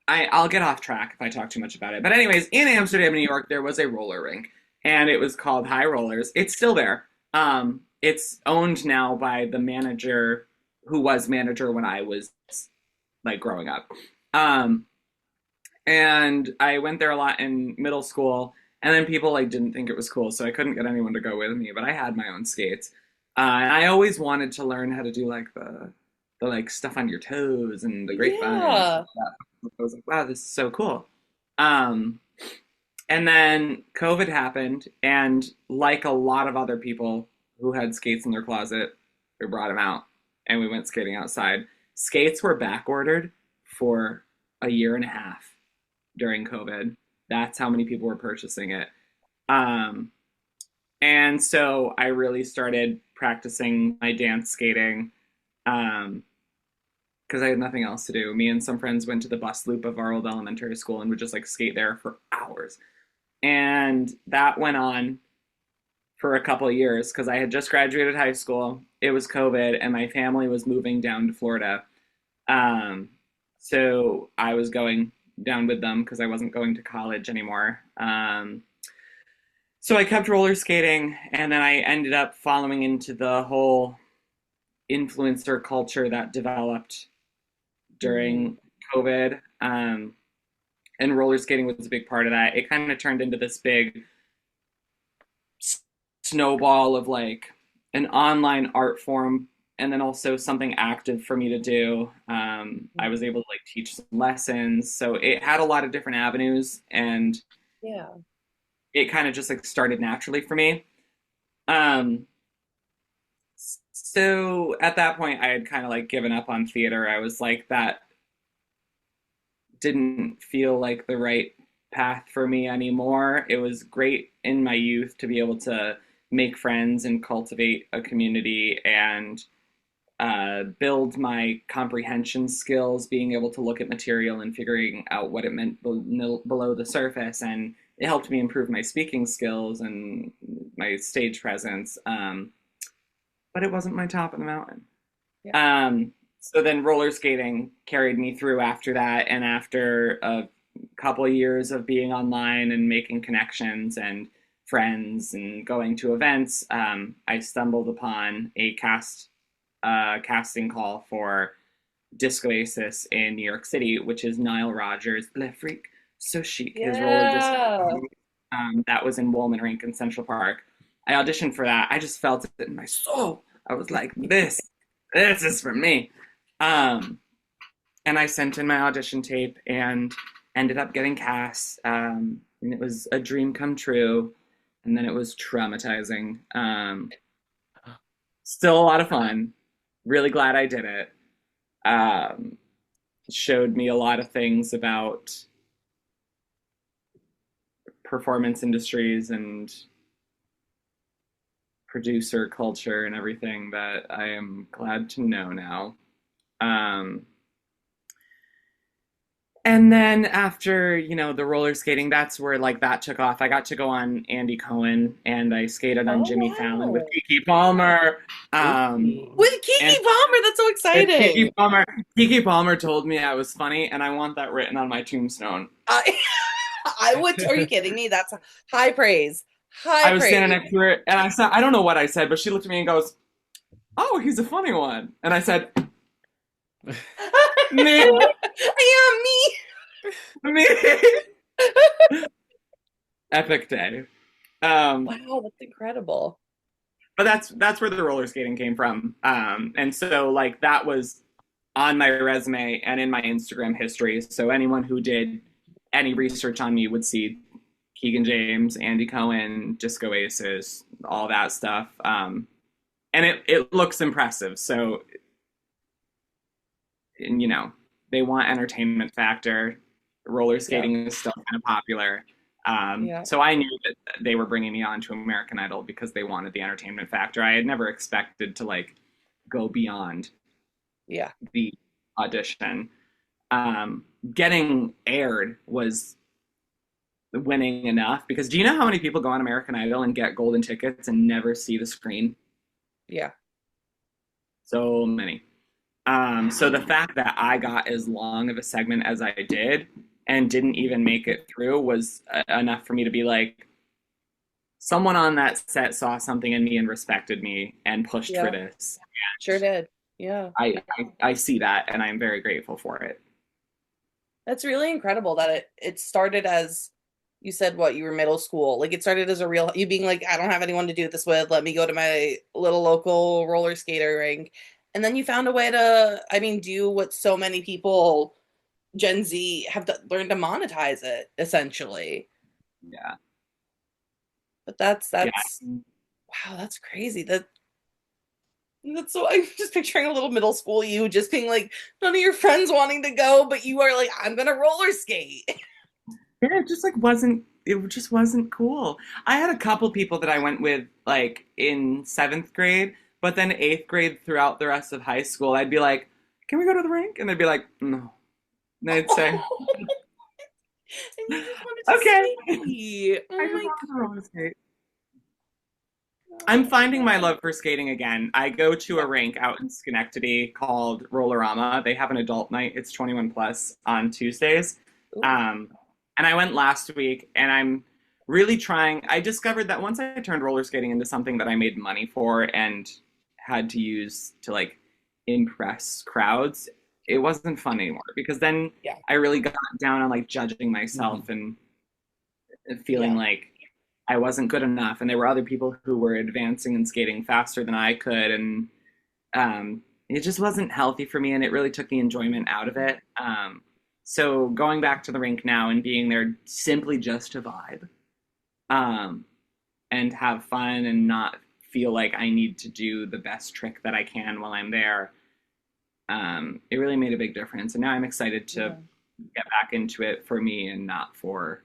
I'll get off track if I talk too much about it. But anyways, in Amsterdam, New York, there was a roller rink, and it was called High Rollers. It's still there. It's owned now by the manager who was manager when I was like growing up. Um, and I went there a lot in middle school, and then people like didn't think it was cool, so I couldn't get anyone to go with me. But I had my own skates, and I always wanted to learn how to do like the like stuff on your toes and the grapevine and stuff Yeah. like that. I was like, wow, this is so cool. Um, and then COVID happened, and like a lot of other people who had skates in their closet, we brought them out and we went skating outside. Skates were back ordered for a year and a half during COVID. That's how many people were purchasing it. Um, and so I really started practicing my dance skating because I had nothing else to do. Me and some friends went to the bus loop of our old elementary school and would just like skate there for hours. And that went on for a couple of years because I had just graduated high school. It was COVID, and my family was moving down to Florida. Um, so I was going down with them because I wasn't going to college anymore. So I kept roller skating, and then I ended up following into the whole influencer culture that developed Mm. during COVID. And roller skating was a big part of that. It kind of turned into this big snowball of like an online art form and then also something active for me to do. I was able to like teach some lessons, so it had a lot of different avenues, and Yeah. it kind of just like started naturally for me. Um, so at that point, I had kind of like given up on theater. I was like, that didn't feel like the right path for me anymore. It was great in my youth to be able to make friends and cultivate a community and build my comprehension skills, being able to look at material and figuring out what it meant below the surface. And it helped me improve my speaking skills and my stage presence. But it wasn't my top of the mountain. Yeah. So then roller skating carried me through after that. And after a couple of years of being online and making connections and friends and going to events, I stumbled upon a casting call for Disco Oasis in New York City, which is Nile Rodgers' Le Freak So Chic, his roller disco. That was in Woolman Rink in Central Park. I auditioned for that. I just felt it in my soul. I was like, this is for me. And I sent in my audition tape and ended up getting cast. And it was a dream come true. And then it was traumatizing. Still a lot of fun. Really glad I did it. Showed me a lot of things about performance industries and producer culture and everything that I am glad to know now. And then after, the roller skating, that's where like that took off. I got to go on Andy Cohen and I skated on Jimmy Fallon with Keke Palmer. With Keke Palmer, that's so exciting. Keke Palmer told me I was funny, and I want that written on my tombstone. I would. Are you kidding me? That's high praise. I was standing next to her, and I don't know what I said, but she looked at me and goes, "Oh, he's a funny one," and I said, "Me, I am me." Epic day. Wow, that's incredible. But that's where the roller skating came from. And so like that was on my resume and in my Instagram history. So anyone who did any research on me would see Keegan James, Andy Cohen, Disco Oasis, all that stuff. And it looks impressive. So, they want entertainment factor. Roller skating is still kind of popular. So I knew that they were bringing me on to American Idol because they wanted the entertainment factor. I had never expected to like go beyond the audition. Getting aired was winning enough because do you know how many people go on American Idol and get golden tickets and never see the screen? Yeah. So many. So the fact that I got as long of a segment as I did and didn't even make it through was enough for me to be like, someone on that set saw something in me and respected me and pushed for this. And sure did. Yeah. I see that and I'm very grateful for it. That's really incredible that it started as, you said what, you were middle school. Like it started as you being like, I don't have anyone to do this with. Let me go to my little local roller skater rink. And then you found a way to, do what so many people Gen Z have learned to monetize it, essentially. Yeah. But that's wow, that's crazy. That's so, I'm just picturing a little middle school you just being like, none of your friends wanting to go, but you are like, I'm gonna roller skate. Yeah, it just wasn't cool. I had a couple people that I went with like in 7th grade, but then 8th grade throughout the rest of high school, I'd be like, can we go to the rink? And they'd be like, no. And I'd say, and you just wanted to okay. Oh my God. I'm finding my love for skating again. I go to a rink out in Schenectady called Rollerama. They have an adult night. It's 21 plus on Tuesdays. And I went last week and I'm really trying. I discovered that once I turned roller skating into something that I made money for and had to use to like impress crowds, it wasn't fun anymore because then I really got down on like judging myself and feeling like I wasn't good enough. And there were other people who were advancing and skating faster than I could. And it just wasn't healthy for me. And it really took the enjoyment out of it. So going back to the rink now and being there simply just to vibe and have fun and not feel like I need to do the best trick that I can while I'm there. It really made a big difference. And now I'm excited to get back into it for me and not for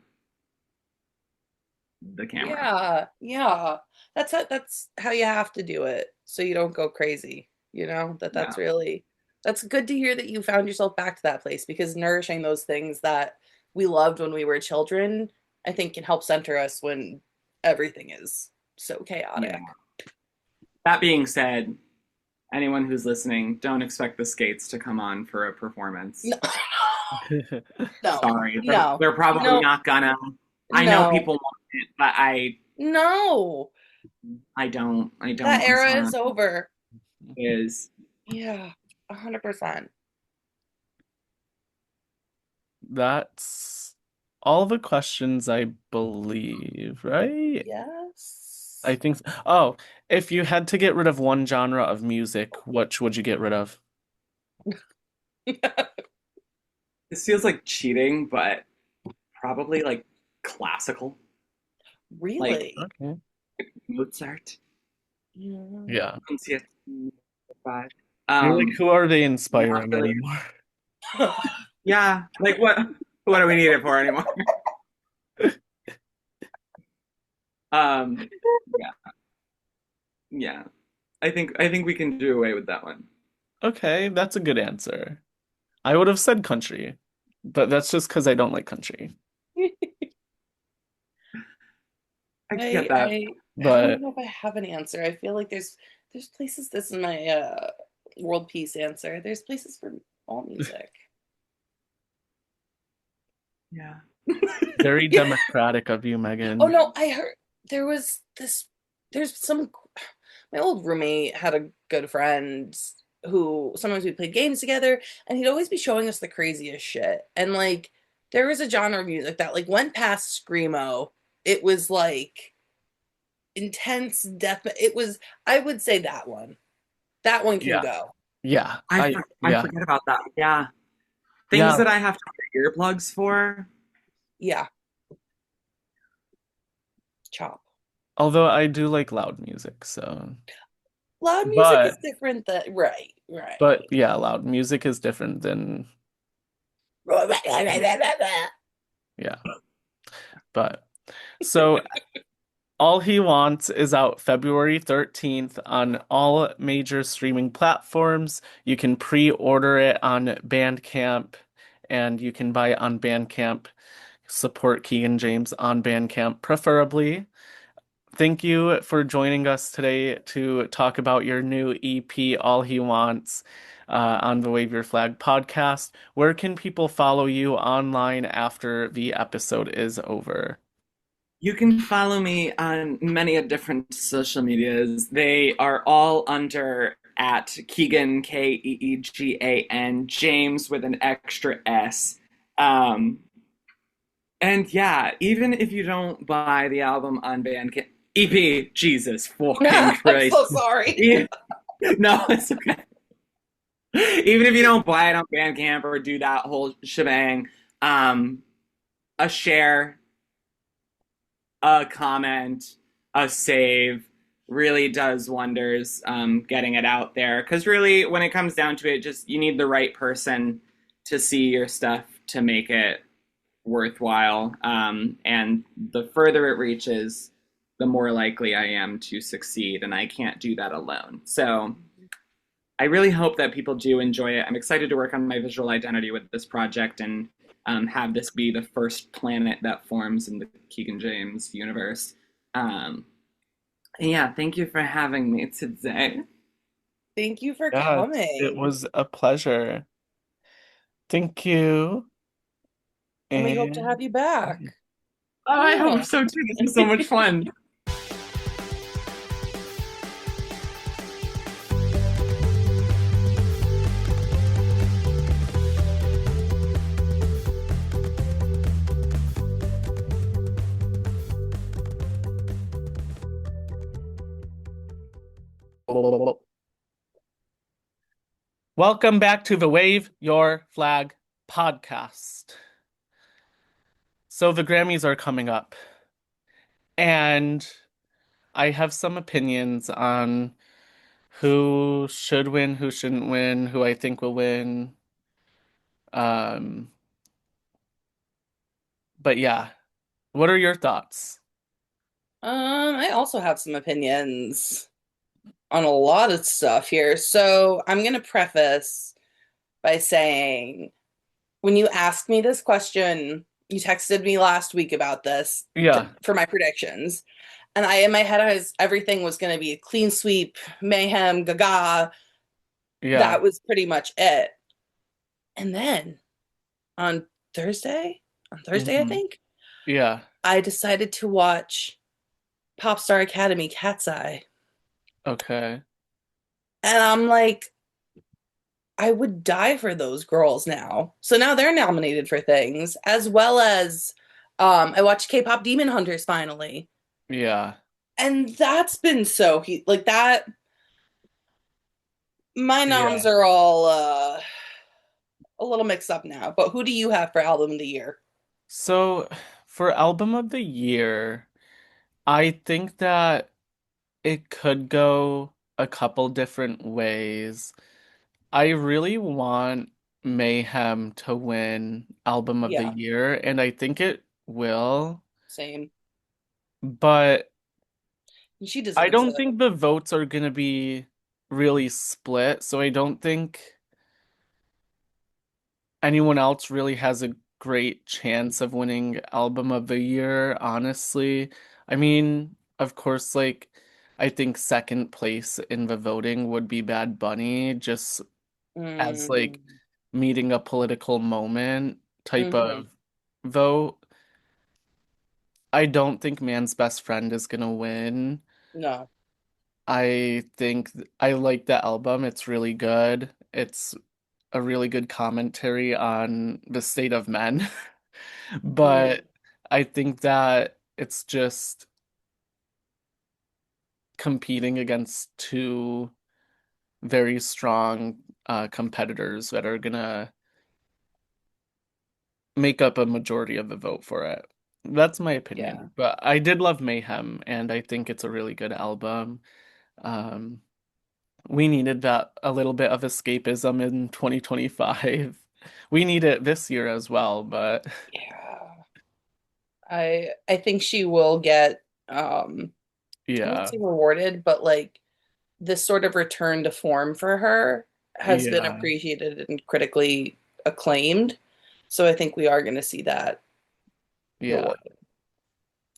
the camera. Yeah, yeah. That's how you have to do it so you don't go crazy. You know, Yeah. that's good to hear that you found yourself back to that place because nourishing those things that we loved when we were children, I think can help center us when everything is so Yeah. chaotic. That being said, anyone who's listening, don't expect the skates to come on for a performance. No, no, Sorry, no, they're probably no, not gonna. I know no, people want it, but no. I don't. I That don't. I'm era sorry. is over. It is. Yeah, 100%. That's all the questions I believe, right? I Yes. think Oh, if you had to get rid of one genre of music, which would you get rid of? This feels like cheating, but probably like classical, like Really? Okay. Mozart. Yeah. Yeah. Five. You're like, who are they Yeah, inspiring anymore? yeah. Like what? What do we need it for anymore? Um, yeah, yeah. I think we can do away with that one. Okay, that's a good answer. I would have said country, but that's just because I don't like country. I can I get that. I I don't even But know if I have an answer. I feel like there's places this is my world peace answer. There's places for all music. Yeah. very Yeah. democratic of you, Oh Megan. no, I heard there was this there's some my old roommate had a good friend who sometimes we played games together and he'd always be showing us the craziest shit. And like there was a genre of music that like went past screamo. It was like intense death. It was I would say that one. That one can Yeah. go. Yeah. I Yeah. forget about that. Yeah. Things Yeah. that I have to wear earplugs for. Yeah, chop. Although I do like loud music, so Loud music is but different than right, right. but yeah, loud music is different than yeah. But so All He Wants is out February 13th on all major streaming platforms. You can pre-order it on Bandcamp and you can buy it on Bandcamp. Support Keegan James on Bandcamp, preferably. Thank you for joining us today to talk about your new EP, All He Wants, on the Wave Your Flag podcast. Where can people follow you online after the episode is over? You can follow me on many of different social medias. They are all under at Keegan Keegan James with an extra S. Um, and yeah, even if you don't buy the album on Bandcamp, EP, Jesus fucking I'm so Christ. sorry. Yeah, no, it's okay. Even if you don't buy it on Bandcamp or do that whole shebang, um, a share, a comment, a save really does wonders, getting it out there. Because really, when it comes down to it, just you need the right person to see your stuff to make it worthwhile. And the further it reaches, the more likely I am to succeed. And I can't do that alone. So I really hope that people do enjoy it. I'm excited to work on my visual identity with this project and have this be the first planet that forms in the Keegan James universe. Yeah, thank you for having me today. Thank you for Yes, it coming. was a pleasure. Thank you. And we hope to have And you back. Oh, I hope Yeah. so too. This was so much fun. welcome back to the Wave Your Flag podcast. So the Grammys are coming up, and I have some opinions on who should win, who shouldn't win, who I think will win. Um, But yeah, what are your thoughts? I also have some opinions on a lot of stuff here. So I'm gonna preface by saying when you asked me this question, you texted me last week about this Yeah, for my predictions. And I, in my head, everything was going to be clean sweep, mayhem, gaga. yeah. That was pretty much it. And then on Thursday, I Hmm. think, Yeah. I decided to watch Pop Star Academy Cat's Eye. Okay. And I'm like, I would die for those girls now. So now they're nominated for things, as well as I watched K-pop Demon Hunters finally. Yeah. And that's been so like that. My noms Yeah. are all a little mixed up now. But who do you have for album of the year? So for album of the year, I think that it could go a couple different ways. I really want Mayhem to win album of the Yeah, year, and I think it will, same. but She I deserves don't it. think the votes are gonna be really split, so I don't think anyone else really has a great chance of winning album of the year, honestly. I mean, of course, like I think second place in the voting would be Bad Bunny, just as like Mm, meeting a political moment type hmm. of vote. I don't think Man's Best Friend is gonna win. No. I think I like the album. It's really good. It's a really good commentary on the state of men. Mm, But I think that it's just competing against two very strong competitors that are gonna make up a majority of the vote for it. That's my yeah. opinion. But I did love Mayhem, and I think it's a really good album. Um, we needed that a little bit of escapism in 2025. We need it this year as well, but Yeah. I think she will get I wouldn't yeah, say rewarded, but like this sort of return to form for her has been yeah, appreciated and critically acclaimed. So I think we are going to see that yeah. rewarded.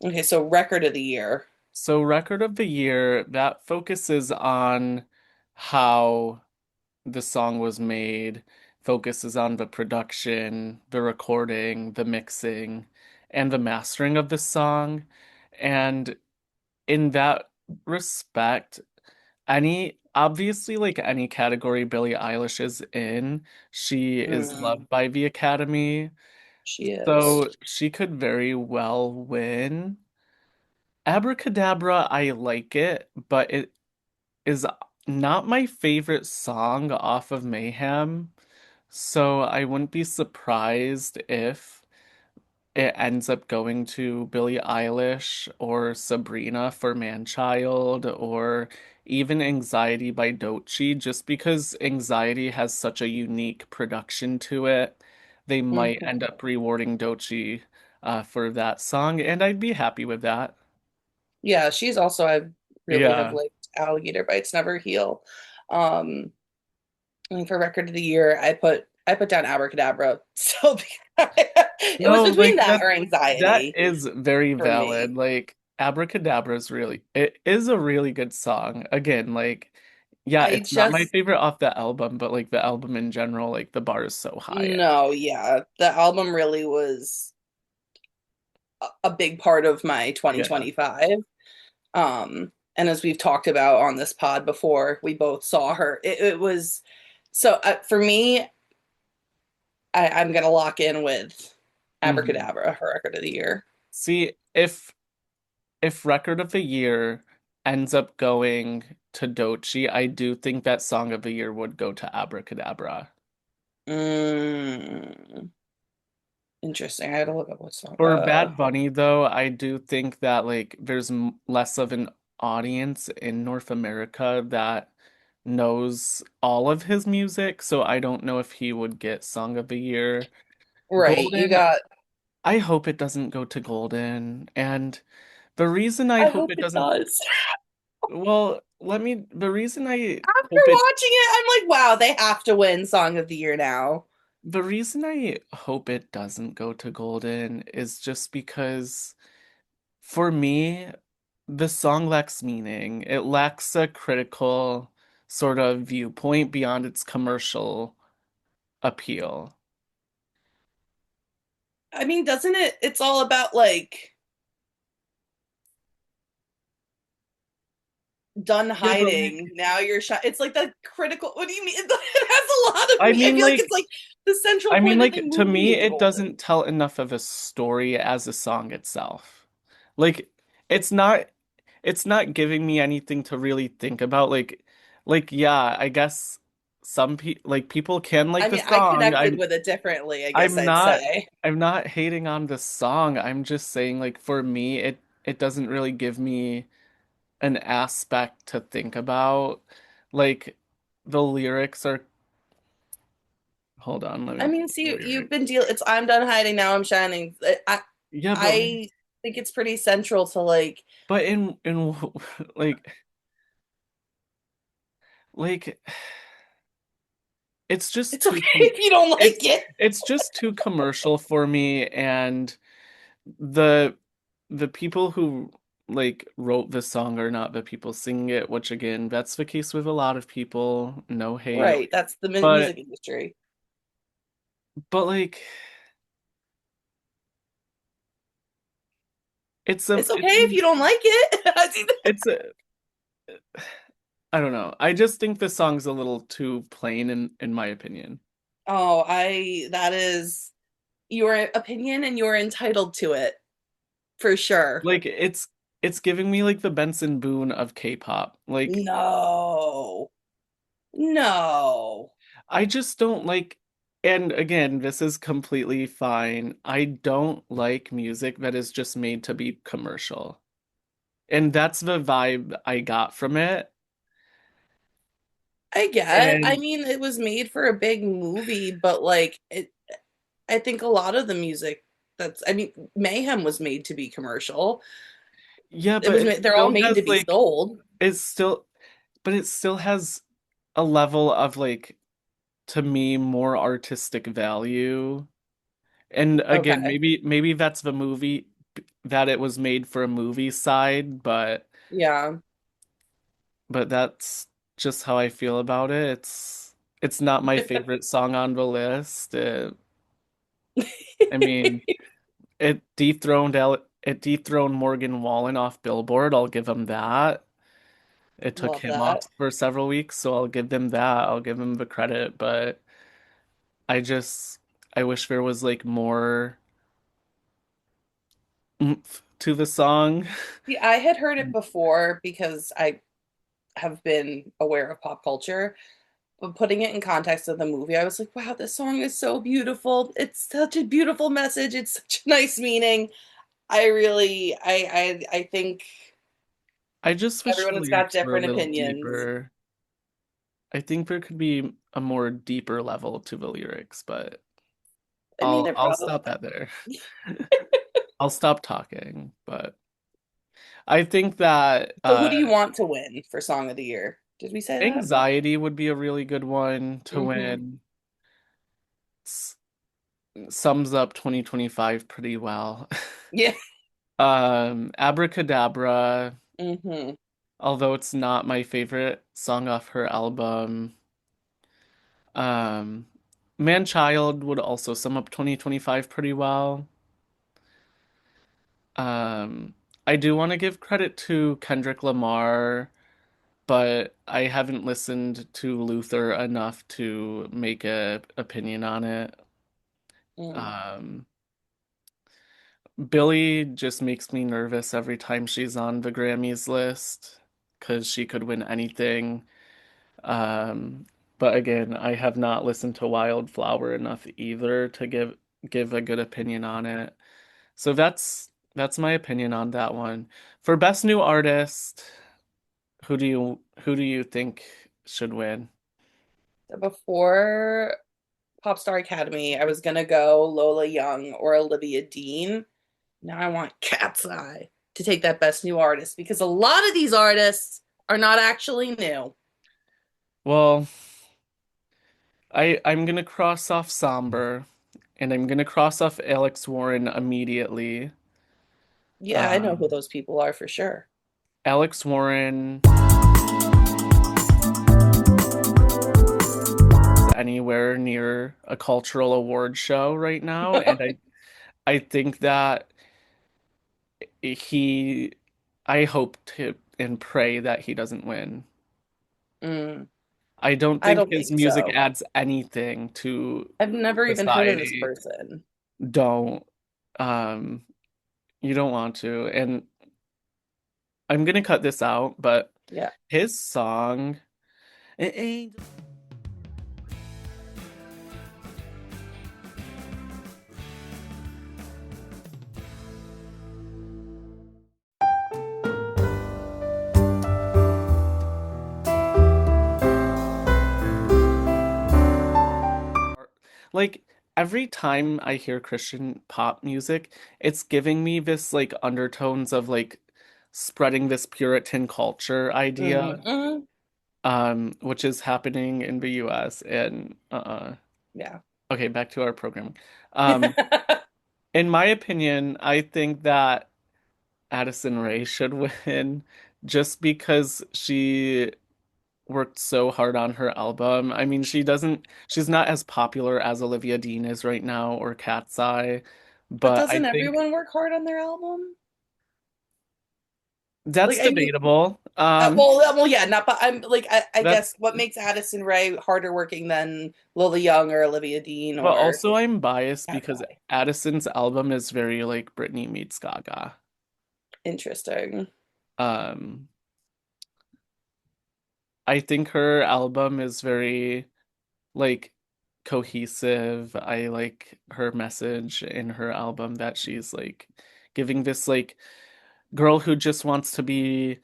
Okay, so record of the year. So record of the year, that focuses on how the song was made, focuses on the production, the recording, the mixing, and the mastering of the song. And in that respect, obviously like any category Billie Eilish is in, she is Mm, loved by the Academy. she is. So she could very well win. Abracadabra, I like it, but it is not my favorite song off of Mayhem. So I wouldn't be surprised if it ends up going to Billie Eilish or Sabrina for Man-Child or even Anxiety by Doechii, just because Anxiety has such a unique production to it. They might end Mhm. up rewarding Doechii for that song, and I'd be happy with that. Yeah, she's also I really have Yeah. liked Alligator Bites Never Heal. Um, I think for record of the year, I put down Abracadabra. So it was No, between like that that or that Anxiety is very for valid. me. Like Abracadabra is really it is a really good song. Again, like yeah, I it's not my just favorite off the album, but like the album in general, like the bar is so high. no, yeah, the album really was a big part of my Yeah. 2025. And as we've talked about on this pod before, we both saw her. It was so for me, I'm gonna lock in with Hmm. Abracadabra, her record of the year. See, if record of the year ends up going to Doechii, I do think that song of the year would go to Abracadabra. Mm, interesting. I had to look up what song. For Bad Bunny, though, I do think that like there's less of an audience in North America that knows all of his music, so I don't know if he would get Song of the Year. Right, you Golden, got. I hope it doesn't go to Golden. And the reason I I hope hope it it doesn't, does. well, the reason I After hope it, watching it, I'm like, wow, they have to win Song of the Year now. the reason I hope it doesn't go to Golden is just because for me, the song lacks meaning. It lacks a critical sort of viewpoint beyond its commercial appeal. I mean, doesn't it? It's all about like done Yeah, but hiding. like, Now you're shy. It's like the critical. What do you mean? It has a lot of I me. I mean, feel like like, it's like the central I mean, point of the like, to movie me, is it golden. doesn't tell enough of a story as a song itself. Like, it's not, it's not giving me anything to really think about. Yeah, I guess people can like I the mean, I song. connected with it differently, I guess I'm I'd not, say. I'm not hating on the song. I'm just saying, like, for me, it doesn't really give me an aspect to think about. Like, the lyrics are, hold on, let I me mean, pull the see, you've lyrics. been deal. It's I'm done hiding, now I'm shining. Yeah, I think it's pretty central to like. but in like like it's just It's okay if you don't like it's it. it's just too commercial for me, and the the people who like wrote the song are not the people singing it, which again, that's the case with a lot of people, no hate. Right, that's the But music industry. like It's okay if you don't like it. it's a I don't know. I just think the song's a little too plain in my opinion. Oh, I that is your opinion and you're entitled to it for sure. Like it's giving me like the Benson Boone of K-pop. Like No. No. I just don't like, and again, this is completely fine. I don't like music that is just made to be commercial. And that's the vibe I got from it. I get. I And mean, it was made for a big movie, but like it I think a lot of the music that's I mean, Mayhem was made to be commercial. yeah, It but was it they're all still made to has be like sold. it's still but it still has a level of like to me more artistic value. And again, Okay. maybe that's the movie that it was made for a movie side, Yeah. but that's just how I feel about it. It's not my favorite song on the list. I mean, it dethroned Morgan Wallen off Billboard. I'll give him that. It took Love him off that. for several weeks, so I'll give them that. I'll give him the credit, but I just I wish there was like more oomph to the song. See, I had heard it before because I have been aware of pop culture, but putting it in context of the movie, I was like, wow, this song is so beautiful. It's such a beautiful message. It's such a nice meaning. I really, I think I just wish the everyone has got lyrics were a different little opinions. deeper. I think there could be a more deeper level to the lyrics, but I mean, they're I'll probably, stop that there. I'll stop talking, but I think that so who do you want to win for Song of the Year? Did we say that? Anxiety would be a really good one to Hmm. win. S Sums up 2025 pretty well. Yeah. Abracadabra, Hmm. although it's not my favorite song off her album. Um, Man-Child would also sum up 2025 pretty well. Um, I do want to give credit to Kendrick Lamar, but I haven't listened to Luther enough to make a opinion on it. Mm. Um, Billie just makes me nervous every time she's on the Grammys list because she could win anything. Um, but again, I have not listened to Wildflower enough either to give a good opinion on it. So that's my opinion on that one. For Best New Artist, who do you think should win? Before Pop Star Academy, I was gonna go Lola Young or Olivia Dean. Now I want Cat's Eye to take that best new artist because a lot of these artists are not actually new. Well, I'm gonna cross off Somber, and I'm gonna cross off Alex Warren immediately. Yeah, I know who Um, those people are for sure. Alex Warren anywhere near a cultural award show right now, and I think that he I hope to and pray that he doesn't win. Mm, I don't I think don't his think music so. adds anything to I've never even heard of this society. person. Don't um you don't want to. And I'm gonna cut this out, but Yeah. his song it ain't like every time I hear Christian pop music, it's giving me this like undertones of like spreading this Puritan culture idea, Hmm. which is happening in the US and Yeah. okay, back to our programming. Um, in my opinion, I think that Addison Rae should win just because she worked so hard on her album. I mean, she's not as popular as Olivia Dean is right now or Cat's Eye, But but I doesn't think everyone work hard on their album? Like, that's I mean, debatable. yeah, not. But I'm like, I That's guess what makes Addison Rae harder working than Lola Young or Olivia Dean but or also I'm biased Cat's because Eye? Addison's album is very like Britney meets Gaga. Interesting. Um, I think her album is very like cohesive. I like her message in her album that she's like giving this like girl who just wants to be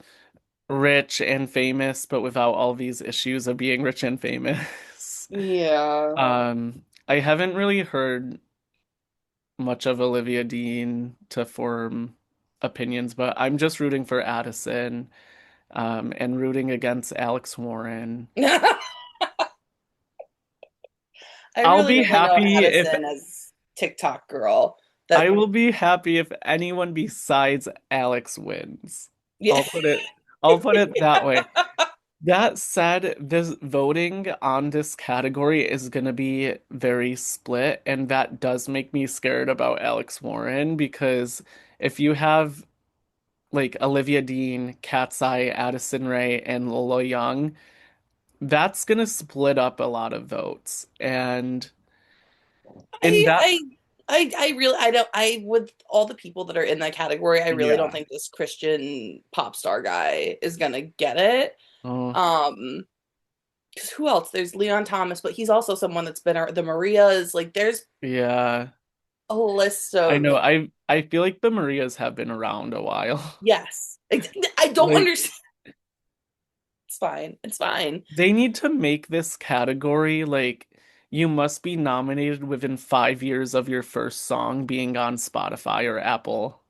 rich and famous, but without all these issues of being rich and famous. Yeah. I haven't really heard much of Olivia Dean to form opinions, but I'm just rooting for Addison, and rooting against Alex Warren. I I'll really be only know happy if Addison as TikTok girl. I That will be happy if anyone besides Alex wins. yeah. I'll put it I'll put it that way. That said, this voting on this category is going to be very split, and that does make me scared about Alex Warren because if you have like Olivia Dean, Cat's Eye, Addison Rae, and Lola Young, that's going to split up a lot of votes. And in I that, I I really I don't I with all the people that are in that category, I really don't yeah. think this Christian pop star guy is gonna get it. Oh, Um, because who else? There's Leon Thomas, but he's also someone that's been the Marias. Like, there's yeah. a list I of know. I feel like the Marias have been around a while. yes. I don't Like understand. It's fine. It's fine. they need to make this category like you must be nominated within 5 years of your first song being on Spotify or Apple.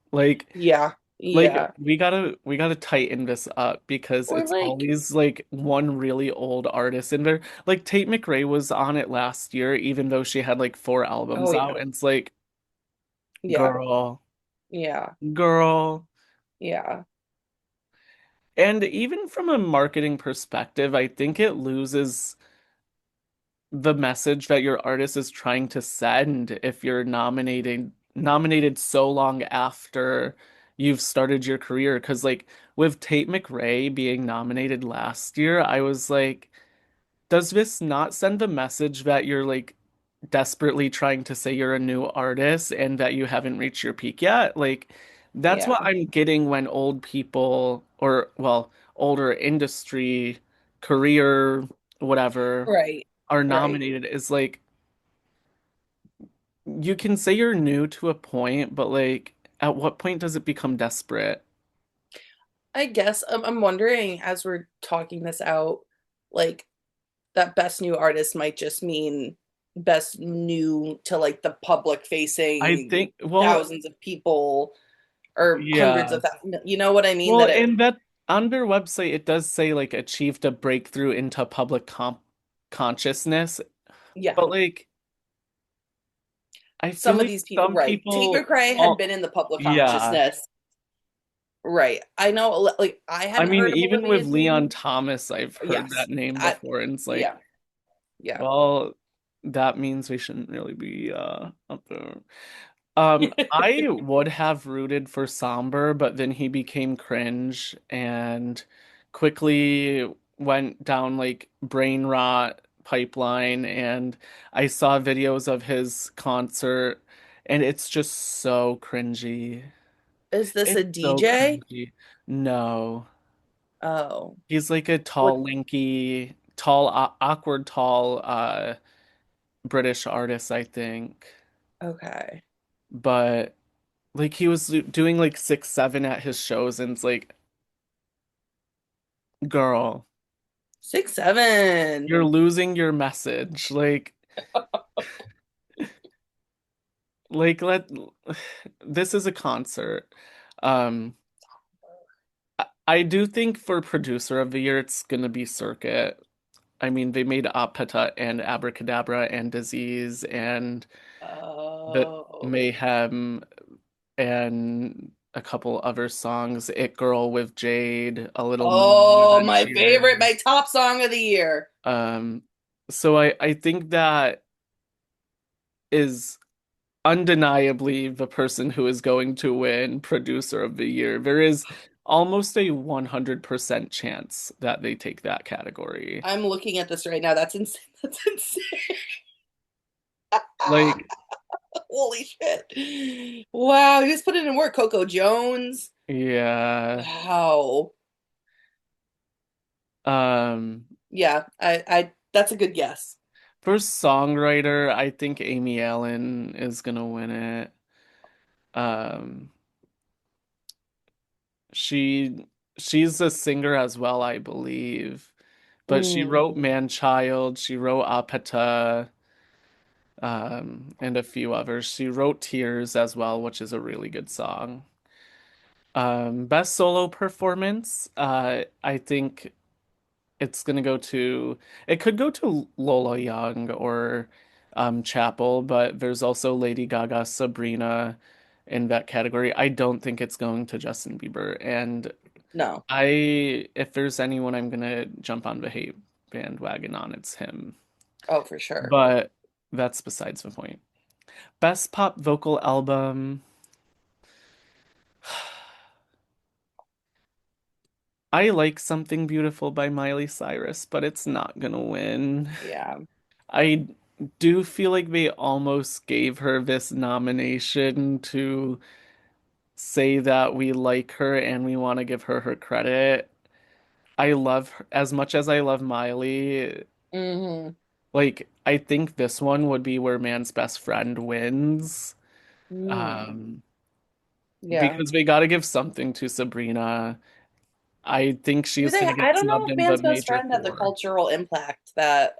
Yeah. Yeah. We gotta tighten this up because Or it's like, always like one really old artist in there. Like Tate McRae was on it last year, even though she had like four oh albums yeah. out. And it's like, Yeah. girl, Yeah. girl. Yeah. And even from a marketing perspective, I think it loses the message that your artist is trying to send if you're nominated so long after you've started your career. Because like with Tate McRae being nominated last year, I was like, does this not send the message that you're like desperately trying to say you're a new artist and that you haven't reached your peak yet? Like that's what Yeah. I'm getting when old people or well, older industry career whatever Right. are Right. nominated is like you can say you're new to a point, but like at what point does it become desperate? I guess I'm wondering as we're talking this out, like that best new artist might just mean best new to like the public I facing think, well, thousands of people or hundreds yeah. of thousands. You know what I mean? Well, That it, in that on their website, it does say like achieved a breakthrough into public consciousness, yeah. but like I feel Some of like these people, some right? Tate people, McRae had well, been in the public yeah. consciousness, right? I know, like I I hadn't mean, heard of even Olivia with Leon Dean. Thomas, I've heard Yes, that name I before, and it's like, yeah, yeah. well, that means we shouldn't really be up there. I would have rooted for Somber, but then he became cringe and quickly went down like brain rot pipeline, and I saw videos of his concert, and it's just so cringy. Is this It's a so DJ? cringy. No. Oh, He's like a what? tall, lanky, tall, awkward, tall, British artist, I think. Okay, But like he was doing like 6'7" at his shows, and it's like, girl, 6'7". you're losing your message. Like let this is a concert. Um, I do think for producer of the year, it's gonna be Circuit. I mean, they made Apata and Abracadabra and Disease and the Oh, Mayhem and a couple other songs. It Girl with Jade, A Little Moon with oh, Ed my favorite, Sheeran. my top song of the year. Um, so I think that is undeniably the person who is going to win producer of the year. There is almost a 100% chance that they take that category. I'm looking at this right now. That's insane. That's insane. Like, Holy shit. Wow, you just put it in work. Coco Jones. yeah. Wow. Um, Yeah, I that's a good guess. for songwriter, I think Amy Allen is gonna win it. Um, she she's a singer as well, I believe. But she Mm, wrote Man Child, she wrote Apata, and a few others. She wrote Tears as well, which is a really good song. Best solo performance, I think it's gonna go to it could go to Lola Young or Chapel, but there's also Lady Gaga, Sabrina in that category. I don't think it's going to Justin Bieber. And no. if there's anyone I'm gonna jump on the hate bandwagon on, it's him. Oh, for sure. But that's besides the point. Best pop vocal album. I like Something Beautiful by Miley Cyrus, but it's not gonna win. Yeah. I do feel like they almost gave her this nomination to say that we like her and we want to give her her credit. I love her as much as I love Miley. Hmm. Like, I think this one would be where Man's Best Friend wins. Mm. Um, Yeah. because they got to give something to Sabrina. I think Do she's they? gonna I get don't know snubbed if in the Man's Best major Friend had the four. cultural impact that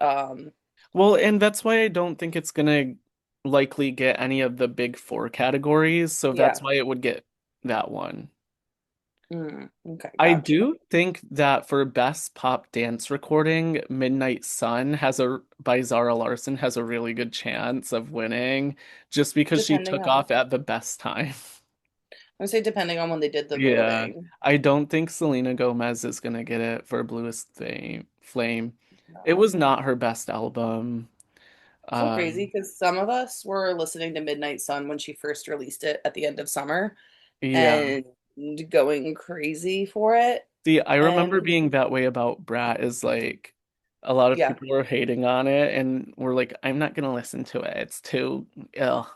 Well, and that's why I don't think it's gonna likely get any of the big four categories, so that's yeah. why it would get that one. Okay, I gotcha. do think that for best pop dance recording, Midnight Sun has a by Zara Larsson has a really good chance of winning just because she Depending took on, off at the best time. I would say depending on when they did the Yeah. voting. I don't think Selena Gomez is gonna get it for Flame. It No. was not her best album. So crazy Um, because some of us were listening to Midnight Sun when she first released it at the end of summer yeah. and going crazy for it. See, I remember And being that way about Brat is like a lot of yeah, people were hating on it and were like, I'm not gonna listen to it. It's too ill.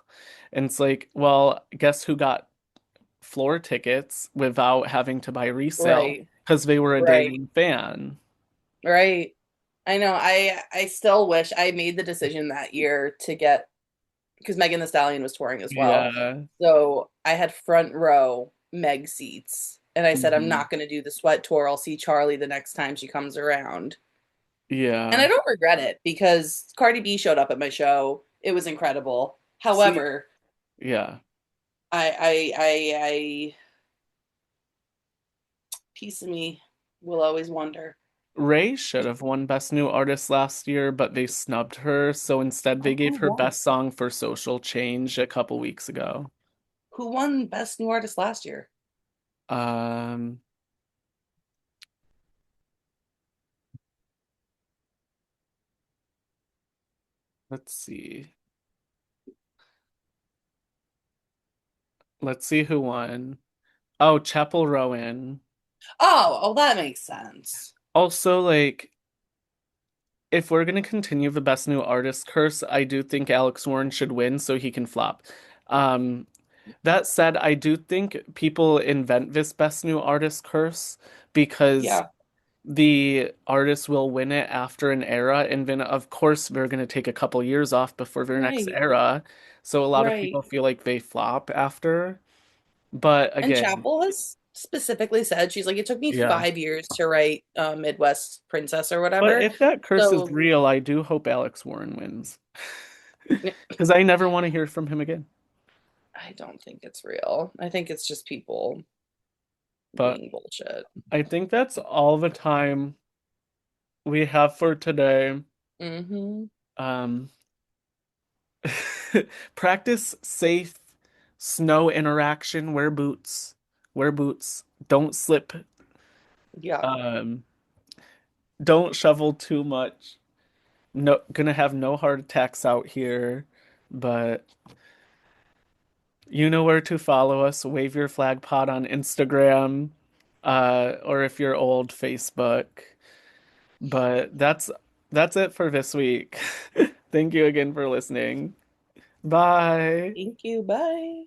And it's like, well, guess who got floor tickets without having to buy resale right, because they were a day right, one fan. right. I know. I still wish I made the decision that year to get because Megan Thee Stallion was touring as well. Yeah. So I had front row Meg seats. And I said, I'm Mhm. not going to do the sweat tour. I'll see Charlie the next time she comes around. And Yeah. I don't regret it because Cardi B showed up at my show. It was incredible. See, However, yeah. I piece of me will always wonder. Ray should have won Best New Artist last year, but they snubbed her, so instead they Oh, gave who her won? Best Song for Social Change a couple weeks ago. Who won Best New Artist last year? Um, let's see. Let's see who won. Oh, Chapel Rowan. Oh, that makes sense. Also, like, if we're gonna continue the Best New Artist curse, I do think Alex Warren should win so he can flop. Um, that said, I do think people invent this Best New Artist curse because Yeah, the artist will win it after an era, and then of course they're gonna take a couple years off before their next right, era. So a lot of right. people feel like they flop after. But And again, Chapel has specifically said she's like, it took me yeah. 5 years to write Midwest Princess or But whatever. if that curse is So real, I do hope Alex Warren wins. Because I never want to hear from him again. I don't think it's real. I think it's just people But being bullshit. I think that's all the time we have for today. Mm-hmm. Um, practice safe snow interaction. Wear boots. Wear boots. Don't slip. Yeah. Um, don't shovel too much. No, gonna have no heart attacks out here, but you know where to follow us. Wave Your Flag Pod on Instagram, or if you're old, Facebook. But that's it for this week. Thank you again for listening. Bye. Thank you. Bye.